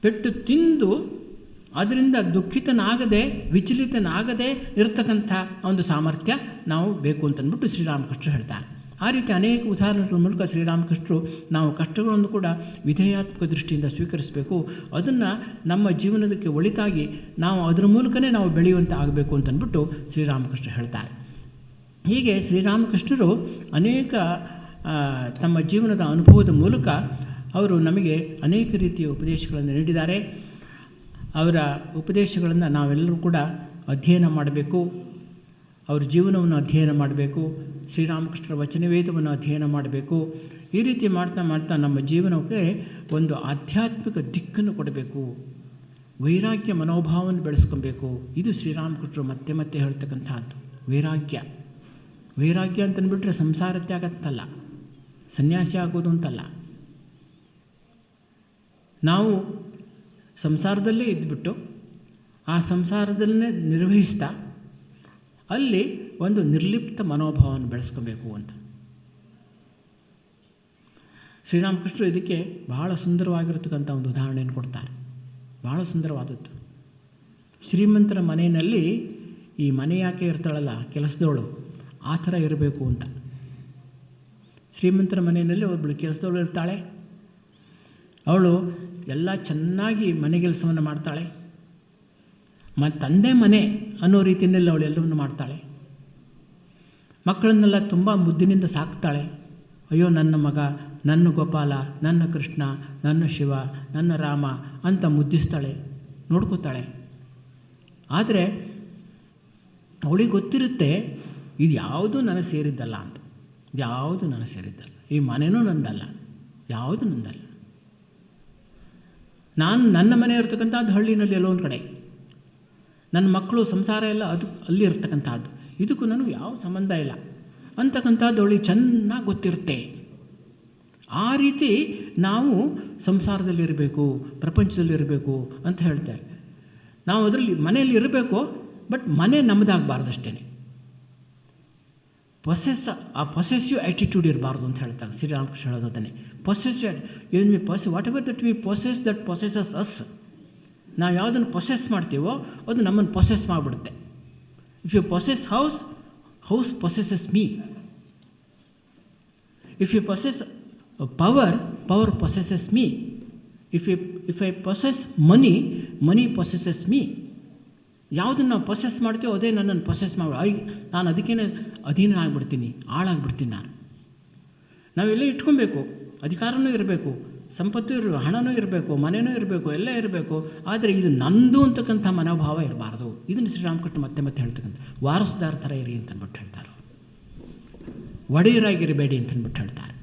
ಪೆಟ್ಟು ತಿಂದು ಅದರಿಂದ ದುಃಖಿತನಾಗದೆ, ವಿಚಲಿತನಾಗದೆ ಇರತಕ್ಕಂಥ ಒಂದು ಸಾಮರ್ಥ್ಯ ನಾವು ಬೇಕು ಅಂತಂದ್ಬಿಟ್ಟು ಶ್ರೀರಾಮಕೃಷ್ಣರು ಹೇಳ್ತಾರೆ. ಆ ರೀತಿ ಅನೇಕ ಉದಾಹರಣೆಗಳ ಮೂಲಕ ಶ್ರೀರಾಮಕೃಷ್ಣರು ನಾವು ಕಷ್ಟಗಳನ್ನು ಕೂಡ ವಿಧೇಯಾತ್ಮಕ ದೃಷ್ಟಿಯಿಂದ ಸ್ವೀಕರಿಸಬೇಕು, ಅದನ್ನು ನಮ್ಮ ಜೀವನದಕ್ಕೆ ಒಳಿತಾಗಿ ನಾವು ಅದರ ಮೂಲಕನೇ ನಾವು ಬೆಳೆಯುವಂತೆ ಆಗಬೇಕು ಅಂತಂದ್ಬಿಟ್ಟು ಶ್ರೀರಾಮಕೃಷ್ಣ ಹೇಳ್ತಾರೆ. ಹೀಗೆ ಶ್ರೀರಾಮಕೃಷ್ಣರು ಅನೇಕ ತಮ್ಮ ಜೀವನದ ಅನುಭವದ ಮೂಲಕ ಅವರು ನಮಗೆ ಅನೇಕ ರೀತಿಯ ಉಪದೇಶಗಳನ್ನು ನೀಡಿದ್ದಾರೆ. ಅವರ ಉಪದೇಶಗಳನ್ನು ನಾವೆಲ್ಲರೂ ಕೂಡ ಅಧ್ಯಯನ ಮಾಡಬೇಕು, ಅವ್ರ ಜೀವನವನ್ನು ಅಧ್ಯಯನ ಮಾಡಬೇಕು, ಶ್ರೀರಾಮಕೃಷ್ಣರ ವಚನವೇದವನ್ನು ಅಧ್ಯಯನ ಮಾಡಬೇಕು. ಈ ರೀತಿ ಮಾಡ್ತಾ ನಮ್ಮ ಜೀವನಕ್ಕೆ ಒಂದು ಆಧ್ಯಾತ್ಮಿಕ ದಿಕ್ಕನ್ನು ಕೊಡಬೇಕು, ವೈರಾಗ್ಯ ಮನೋಭಾವವನ್ನು ಬೆಳೆಸ್ಕೊಬೇಕು. ಇದು ಶ್ರೀರಾಮಕೃಷ್ಣರು ಮತ್ತೆ ಮತ್ತೆ ಹೇಳ್ತಕ್ಕಂಥದ್ದು. ವೈರಾಗ್ಯ ಅಂತಂದ್ಬಿಟ್ರೆ ಸಂಸಾರ ತ್ಯಾಗ ಅಂತಲ್ಲ, ಸನ್ಯಾಸಿ ಆಗೋದು ಅಂತಲ್ಲ. ನಾವು ಸಂಸಾರದಲ್ಲೇ ಇದ್ದುಬಿಟ್ಟು ಆ ಸಂಸಾರದಲ್ಲೇ ನಿರ್ವಹಿಸ್ತಾ ಅಲ್ಲಿ ಒಂದು ನಿರ್ಲಿಪ್ತ ಮನೋಭಾವವನ್ನು ಬೆಳೆಸ್ಕೋಬೇಕು ಅಂತ ಶ್ರೀರಾಮಕೃಷ್ಣರು ಇದಕ್ಕೆ ಬಹಳ ಸುಂದರವಾಗಿರತಕ್ಕಂಥ ಒಂದು ಉದಾಹರಣೆಯನ್ನು ಕೊಡ್ತಾರೆ. ಬಹಳ ಸುಂದರವಾದದ್ದು. ಶ್ರೀಮಂತರ ಮನೆಯಲ್ಲಿ ಈ ಮನೆ ಯಾಕೆ ಇರ್ತಾಳಲ್ಲ ಕೆಲಸದವಳು, ಆ ಥರ ಇರಬೇಕು ಅಂತ. ಶ್ರೀಮಂತರ ಮನೆಯಲ್ಲಿ ಒಬ್ಬಳು ಕೆಲಸದವಳು ಇರ್ತಾಳೆ, ಅವಳು ಎಲ್ಲ ಚೆನ್ನಾಗಿ ಮನೆ ಕೆಲಸವನ್ನು ಮಾಡ್ತಾಳೆ, ತಂದೆ ಮನೆ ಅನ್ನೋ ರೀತಿಯಲ್ಲಿ ಅವಳು ಎಲ್ಲವನ್ನು ಮಾಡ್ತಾಳೆ. ಮಕ್ಕಳನ್ನೆಲ್ಲ ತುಂಬ ಮುದ್ದಿನಿಂದ ಸಾಕ್ತಾಳೆ. ಅಯ್ಯೋ ನನ್ನ ಮಗ, ನನ್ನ ಗೋಪಾಲ, ನನ್ನ ಕೃಷ್ಣ, ನನ್ನ ಶಿವ, ನನ್ನ ರಾಮ ಅಂತ ಮುದ್ದಿಸ್ತಾಳೆ, ನೋಡ್ಕೋತಾಳೆ. ಆದರೆ ಅವಳಿಗೆ ಗೊತ್ತಿರುತ್ತೆ ಇದು ಯಾವುದೂ ನನಗೆ ಸೇರಿದ್ದಲ್ಲ ಅಂತ. ಯಾವುದು ನನಗೆ ಸೇರಿದ್ದಲ್ಲ, ಈ ಮನೆಯೂ ನಂದಲ್ಲ, ಯಾವುದು ನಂದಲ್ಲ. ನಾನು ನನ್ನ ಮನೆ ಇರ್ತಕ್ಕಂಥದ್ದು ಹಳ್ಳಿನಲ್ಲಿ ಎಲ್ಲೋ ಒಂದು ಕಡೆ, ನನ್ನ ಮಕ್ಕಳು ಸಂಸಾರ ಎಲ್ಲ ಅದು ಅಲ್ಲಿ ಇರ್ತಕ್ಕಂಥದ್ದು, ಇದಕ್ಕೂ ನನಗೆ ಯಾವ ಸಂಬಂಧ ಇಲ್ಲ ಅಂತಕ್ಕಂಥದ್ದು ಅವಳಿಗೆ ಚೆನ್ನಾಗಿ ಗೊತ್ತಿರುತ್ತೆ. ಆ ರೀತಿ ನಾವು ಸಂಸಾರದಲ್ಲಿರಬೇಕು, ಪ್ರಪಂಚದಲ್ಲಿರಬೇಕು ಅಂತ ಹೇಳ್ತಾರೆ. ನಾವು ಅದರಲ್ಲಿ ಮನೆಯಲ್ಲಿ ಇರಬೇಕು, ಬಟ್ ಮನೆ ನಮ್ಮದಾಗಬಾರ್ದಷ್ಟೇ. ಪೊಸೆಸಿವ್ ಆ್ಯಟಿಟ್ಯೂಡ್ ಇರಬಾರ್ದು ಅಂತ ಹೇಳ್ತಾರೆ ಶ್ರೀರಾಮಕೃಷ್ಣ ಹೇಳೋದನ್ನೇ. Whatever that we possess that possesses us. ನಾವು ಯಾವುದನ್ನು ಪೊಸೆಸ್ ಮಾಡ್ತೀವೋ ಅದು ನಮ್ಮನ್ನು ಪೊಸೆಸ್ ಮಾಡಿಬಿಡುತ್ತೆ. If you possess house possesses me. If you possess power possesses me. If I possess money possesses me. ಯಾವುದನ್ನು ನಾವು ಪೊಸೆಸ್ ಮಾಡ್ತೀವೋ ಅದೇ ನನ್ನನ್ನು ಪೊಸೆಸ್ ಮಾಡಿ ನಾನು ಅದಕ್ಕೇ ಅಧೀನ ಆಗಿಬಿಡ್ತೀನಿ, ಹಾಳಾಗ್ಬಿಡ್ತೀನಿ ನಾನು. ನಾವೆಲ್ಲ ಇಟ್ಕೊಬೇಕು, ಅಧಿಕಾರನೂ ಇರಬೇಕು, ಸಂಪತ್ತು ಹಣನೂ ಇರಬೇಕು, ಮನೆಯೂ ಇರಬೇಕು, ಎಲ್ಲ ಇರಬೇಕು. ಆದರೆ ಇದು ನಂದು ಅಂತಕ್ಕಂಥ ಮನೋಭಾವ ಇರಬಾರ್ದು. ಇದನ್ನು ಶ್ರೀರಾಮಕೃಷ್ಣ ಮತ್ತೆ ಮತ್ತೆ ಹೇಳ್ತಕ್ಕಂಥ ವಾರಸುದಾರ ಥರ ಇರಿ ಅಂತಂದ್ಬಿಟ್ಟು ಹೇಳ್ತಾರೆ. ಒಡೆಯರಾಗಿರಬೇಡಿ ಅಂತಂದ್ಬಿಟ್ಟು ಹೇಳ್ತಾರೆ.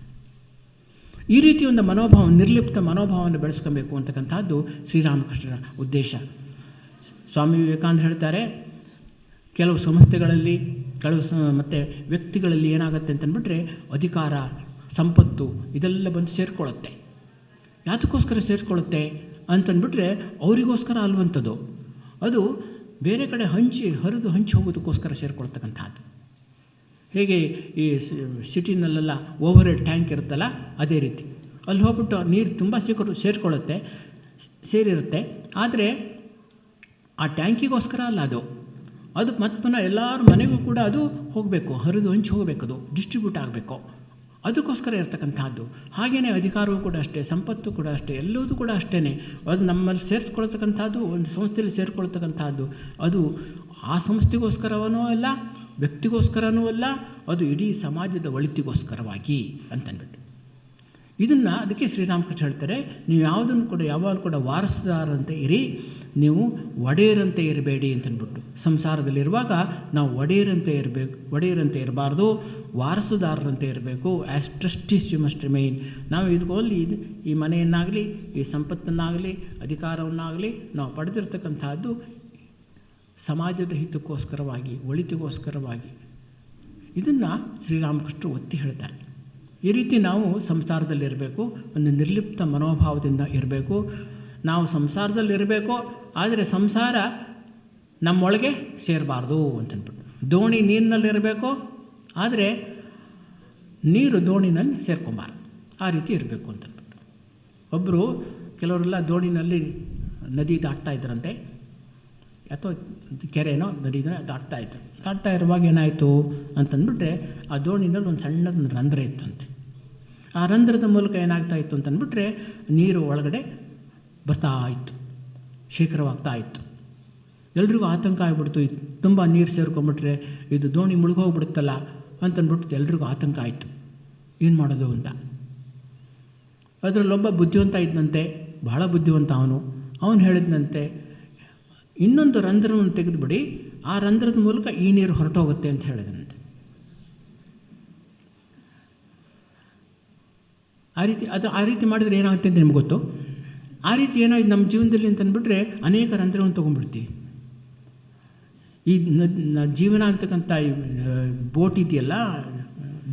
ಈ ರೀತಿ ಒಂದು ಮನೋಭಾವ, ನಿರ್ಲಿಪ್ತ ಮನೋಭಾವವನ್ನು ಬೆಳೆಸ್ಕೊಬೇಕು ಅಂತಕ್ಕಂಥದ್ದು ಶ್ರೀರಾಮಕೃಷ್ಣರ ಉದ್ದೇಶ. ಸ್ವಾಮಿ ವಿವೇಕಾನಂದ ಹೇಳ್ತಾರೆ, ಕೆಲವು ಸಂಸ್ಥೆಗಳಲ್ಲಿ ಮತ್ತು ವ್ಯಕ್ತಿಗಳಲ್ಲಿ ಏನಾಗುತ್ತೆ ಅಂತಂದ್ಬಿಟ್ರೆ ಅಧಿಕಾರ, ಸಂಪತ್ತು ಇದೆಲ್ಲ ಬಂದು ಸೇರಿಕೊಳ್ಳುತ್ತೆ. ಯಾತಕ್ಕೋಸ್ಕರ ಸೇರಿಕೊಳ್ಳುತ್ತೆ ಅಂತಂದ್ಬಿಟ್ರೆ ಅವರಿಗೋಸ್ಕರ ಅಲ್ವಂಥದ್ದು, ಅದು ಬೇರೆ ಕಡೆ ಹರಿದು ಹಂಚಿ ಹೋಗೋದಕ್ಕೋಸ್ಕರ ಸೇರಿಕೊಳ್ತಕ್ಕಂಥದ್ದು. ಹೇಗೆ ಈ ಸಿಟಿನಲ್ಲೆಲ್ಲ ಓವರ್ ಹೆಡ್ ಟ್ಯಾಂಕ್ ಇರುತ್ತಲ್ಲ, ಅದೇ ರೀತಿ ಅಲ್ಲಿ ಹೋಗ್ಬಿಟ್ಟು ನೀರು ತುಂಬ ಸೇರಿರುತ್ತೆ. ಆದರೆ ಆ ಟ್ಯಾಂಕಿಗೋಸ್ಕರ ಅಲ್ಲ ಅದು ಮತ್ತೆ ಪುನಃ ಎಲ್ಲರ ಮನೆಗೂ ಕೂಡ ಅದು ಹೋಗಬೇಕು, ಹರಿದು ಹಂಚಿ ಹೋಗಬೇಕು, ಅದು ಡಿಸ್ಟ್ರಿಬ್ಯೂಟ್ ಆಗಬೇಕು, ಅದಕ್ಕೋಸ್ಕರ ಇರ್ತಕ್ಕಂಥದ್ದು. ಹಾಗೆಯೇ ಅಧಿಕಾರವೂ ಕೂಡ ಅಷ್ಟೇ, ಸಂಪತ್ತು ಕೂಡ ಅಷ್ಟೇ, ಎಲ್ಲದೂ ಕೂಡ ಅಷ್ಟೇ. ಅದು ನಮ್ಮಲ್ಲಿ ಸೇರಿಸ್ಕೊಳ್ತಕ್ಕಂಥದ್ದು, ಒಂದು ಸಂಸ್ಥೆಯಲ್ಲಿ ಸೇರಿಕೊಳ್ತಕ್ಕಂಥದ್ದು, ಅದು ಆ ಸಂಸ್ಥೆಗೋಸ್ಕರವೂ ಅಲ್ಲ, ವ್ಯಕ್ತಿಗೋಸ್ಕರವೂ ಅಲ್ಲ, ಅದು ಇಡೀ ಸಮಾಜದ ಒಳಿತಿಗೋಸ್ಕರವಾಗಿ ಅಂತಂದ್ಬಿಟ್ಟು. ಇದನ್ನು ಅದಕ್ಕೆ ಶ್ರೀರಾಮಕೃಷ್ಣ ಹೇಳ್ತಾರೆ, ನೀವು ಯಾವುದನ್ನು ಕೂಡ ಯಾವಾಗಲೂ ಕೂಡ ವಾರಸುದಾರರಂತೆ ಇರಿ, ನೀವು ಒಡೆಯರಂತೆ ಇರಬೇಡಿ ಅಂತಂದ್ಬಿಟ್ಟು. ಸಂಸಾರದಲ್ಲಿರುವಾಗ ನಾವು ಒಡೆಯರಂತೆ ಇರಬಾರ್ದು, ವಾರಸುದಾರರಂತೆ ಇರಬೇಕು. As trustees you must remain. ನಾವು ಇದಕ್ಕೋಲ್ಲಿ ಈ ಮನೆಯನ್ನಾಗಲಿ, ಈ ಸಂಪತ್ತನ್ನಾಗಲಿ, ಅಧಿಕಾರವನ್ನಾಗಲಿ ನಾವು ಪಡೆದಿರ್ತಕ್ಕಂಥದ್ದು ಸಮಾಜದ ಹಿತಕ್ಕೋಸ್ಕರವಾಗಿ, ಒಳಿತಿಗೋಸ್ಕರವಾಗಿ. ಇದನ್ನು ಶ್ರೀರಾಮಕೃಷ್ಣರು ಒತ್ತಿ ಹೇಳ್ತಾರೆ. ಈ ರೀತಿ ನಾವು ಸಂಸಾರದಲ್ಲಿರಬೇಕು, ಒಂದು ನಿರ್ಲಿಪ್ತ ಮನೋಭಾವದಿಂದ ಇರಬೇಕು. ನಾವು ಸಂಸಾರದಲ್ಲಿರಬೇಕು, ಆದರೆ ಸಂಸಾರ ನಮ್ಮೊಳಗೆ ಸೇರಬಾರ್ದು ಅಂತಂದ್ಬಿಟ್ಟು. ದೋಣಿ ನೀರಿನಲ್ಲಿರಬೇಕು, ಆದರೆ ನೀರು ದೋಣಿನಲ್ಲಿ ಸೇರ್ಕೊಬಾರ್ದು, ಆ ರೀತಿ ಇರಬೇಕು ಅಂತಂದ್ಬಿಟ್ಟು. ಒಬ್ಬರು ಕೆಲವರೆಲ್ಲ ದೋಣಿನಲ್ಲಿ ನದಿ ದಾಟ್ತಾ ಇದ್ರಂತೆ, ಅಥವಾ ಕೆರೆನೋ ನದಿನ ದಾಟ್ತಾ ಇರುವಾಗ ಏನಾಯಿತು ಅಂತಂದ್ಬಿಟ್ರೆ ಆ ದೋಣಿನಲ್ಲಿ ಒಂದು ಸಣ್ಣದ ರಂಧ್ರ ಇತ್ತಂತೆ. ಆ ರಂಧ್ರದ ಮೂಲಕ ಏನಾಗ್ತಾ ಇತ್ತು ಅಂತಂದ್ಬಿಟ್ರೆ ನೀರು ಒಳಗಡೆ ಬರ್ತಾ ಇತ್ತು, ಶೇಖರವಾಗ್ತಾ ಇತ್ತು. ಎಲ್ರಿಗೂ ಆತಂಕ ಆಗಿಬಿಡ್ತು, ತುಂಬ ನೀರು ಸೇರ್ಕೊಂಬಿಟ್ರೆ ಇದು ದೋಣಿ ಮುಳುಗೋಗ್ಬಿಡುತ್ತಲ್ಲ ಅಂತಂದ್ಬಿಟ್ಟು ಎಲ್ರಿಗೂ ಆತಂಕ ಆಯಿತು, ಏನು ಮಾಡೋದು ಅಂತ. ಅದರಲ್ಲೊಬ್ಬ ಬುದ್ಧಿವಂತ ಇದ್ದಂತೆ, ಬಹಳ ಬುದ್ಧಿವಂತ ಅವನು ಹೇಳಿದಂತೆ, ಇನ್ನೊಂದು ರಂಧ್ರವನ್ನು ತೆಗೆದುಬಿಡಿ, ಆ ರಂಧ್ರದ ಮೂಲಕ ಈ ನೀರು ಹೊರಟೋಗುತ್ತೆ ಅಂತ ಹೇಳಿದಂತೆ. ಆ ರೀತಿ ಮಾಡಿದರೆ ಏನಾಗುತ್ತೆ ಅಂತ ನಿಮ್ಗೆ ಗೊತ್ತು. ಆ ರೀತಿ ಏನಾಯ್ತು ನಮ್ಮ ಜೀವನದಲ್ಲಿ ಅಂತಂದ್ಬಿಟ್ರೆ ಅನೇಕ ರಂಧ್ರವನ್ನು ತೊಗೊಂಡ್ಬಿಡ್ತೀವಿ. ಈ ಜೀವನ ಅಂತಕ್ಕಂಥ ಬೋಟ್ ಇದೆಯಲ್ಲ,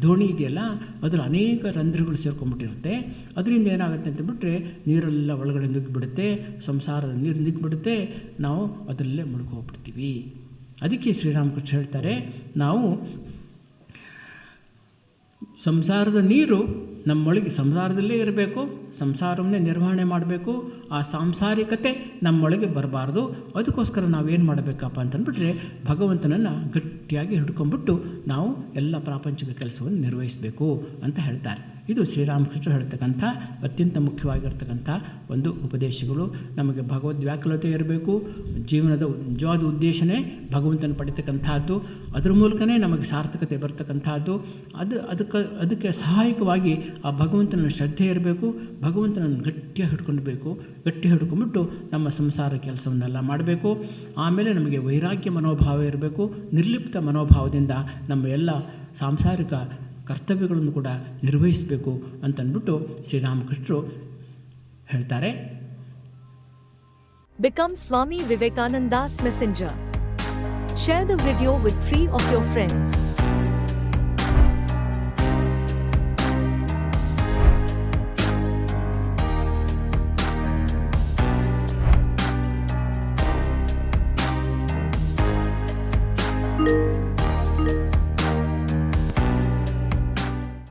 ದೋಣಿ ಇದೆಯಲ್ಲ, ಅದರಲ್ಲಿ ಅನೇಕ ರಂಧ್ರಗಳು ಸೇರ್ಕೊಂಡ್ಬಿಟ್ಟಿರುತ್ತೆ. ಅದರಿಂದ ಏನಾಗುತ್ತೆ ಅಂತಂದ್ಬಿಟ್ರೆ ನೀರೆಲ್ಲ ಒಳಗಡೆ ನುಗ್ಗಿಬಿಡುತ್ತೆ, ಸಂಸಾರದ ನೀರು ನುಗ್ಗಿಬಿಡುತ್ತೆ, ನಾವು ಅದರಲ್ಲೇ ಮುಳುಗೋಗ್ಬಿಡ್ತೀವಿ. ಅದಕ್ಕೆ ಶ್ರೀರಾಮಕೃಷ್ಣ ಹೇಳ್ತಾರೆ, ನಾವು ಸಂಸಾರದ ನೀರು ನಮ್ಮೊಳಗೆ ಸಂಸಾರದಲ್ಲೇ ಇರಬೇಕು, ಸಂಸಾರವನ್ನೇ ನಿರ್ವಹಣೆ ಮಾಡಬೇಕು, ಆ ಸಾಂಸಾರಿಕತೆ ನಮ್ಮೊಳಗೆ ಬರಬಾರ್ದು. ಅದಕ್ಕೋಸ್ಕರ ನಾವೇನು ಮಾಡಬೇಕಪ್ಪ ಅಂತಂದ್ಬಿಟ್ರೆ ಭಗವಂತನನ್ನು ಗಟ್ಟಿಯಾಗಿ ಹಿಡ್ಕೊಂಡ್ಬಿಟ್ಟು ನಾವು ಎಲ್ಲ ಪ್ರಾಪಂಚಿಕ ಕೆಲಸವನ್ನು ನಿರ್ವಹಿಸಬೇಕು ಅಂತ ಹೇಳ್ತಾರೆ. ಇದು ಶ್ರೀರಾಮಕೃಷ್ಣ ಹೇಳ್ತಕ್ಕಂಥ ಅತ್ಯಂತ ಮುಖ್ಯವಾಗಿರ್ತಕ್ಕಂಥ ಒಂದು ಉಪದೇಶಗಳು. ನಮಗೆ ಭಗವದ್ ವ್ಯಾಕುಲತೆ ಇರಬೇಕು, ಜೀವನದ ನಿಜವಾದ ಉದ್ದೇಶನೇ ಭಗವಂತನ ಪಡಿತಕ್ಕಂಥದ್ದು, ಅದ್ರ ಮೂಲಕನೇ ನಮಗೆ ಸಾರ್ಥಕತೆ ಬರ್ತಕ್ಕಂಥದ್ದು. ಅದಕ್ಕೆ ಸಹಾಯಕವಾಗಿ ಆ ಭಗವಂತನ ಶ್ರದ್ಧೆ ಇರಬೇಕು, ಭಗವಂತನನ್ನು ಗಟ್ಟಿಯಾಗಿ ಗಟ್ಟಿ ಹಿಡ್ಕೊಂಡ್ಬಿಟ್ಟು ನಮ್ಮ ಸಂಸಾರ ಕೆಲಸವನ್ನೆಲ್ಲ ಮಾಡಬೇಕು. ಆಮೇಲೆ ನಮಗೆ ವೈರಾಗ್ಯ ಮನೋಭಾವ ಇರಬೇಕು, ನಿರ್ಲಿಪ್ತ ಮನೋಭಾವದಿಂದ ನಮ್ಮ ಎಲ್ಲ ಸಾಂಸಾರಿಕ ಕರ್ತವ್ಯಗಳನ್ನು ಕೂಡ ನಿರ್ವಹಿಸಬೇಕು ಅಂತಂದ್ಬಿಟ್ಟು ಶ್ರೀರಾಮಕೃಷ್ಣರು ಹೇಳ್ತಾರೆ. Become Swami Vivekananda's messenger. Share the video with 3 of your friends.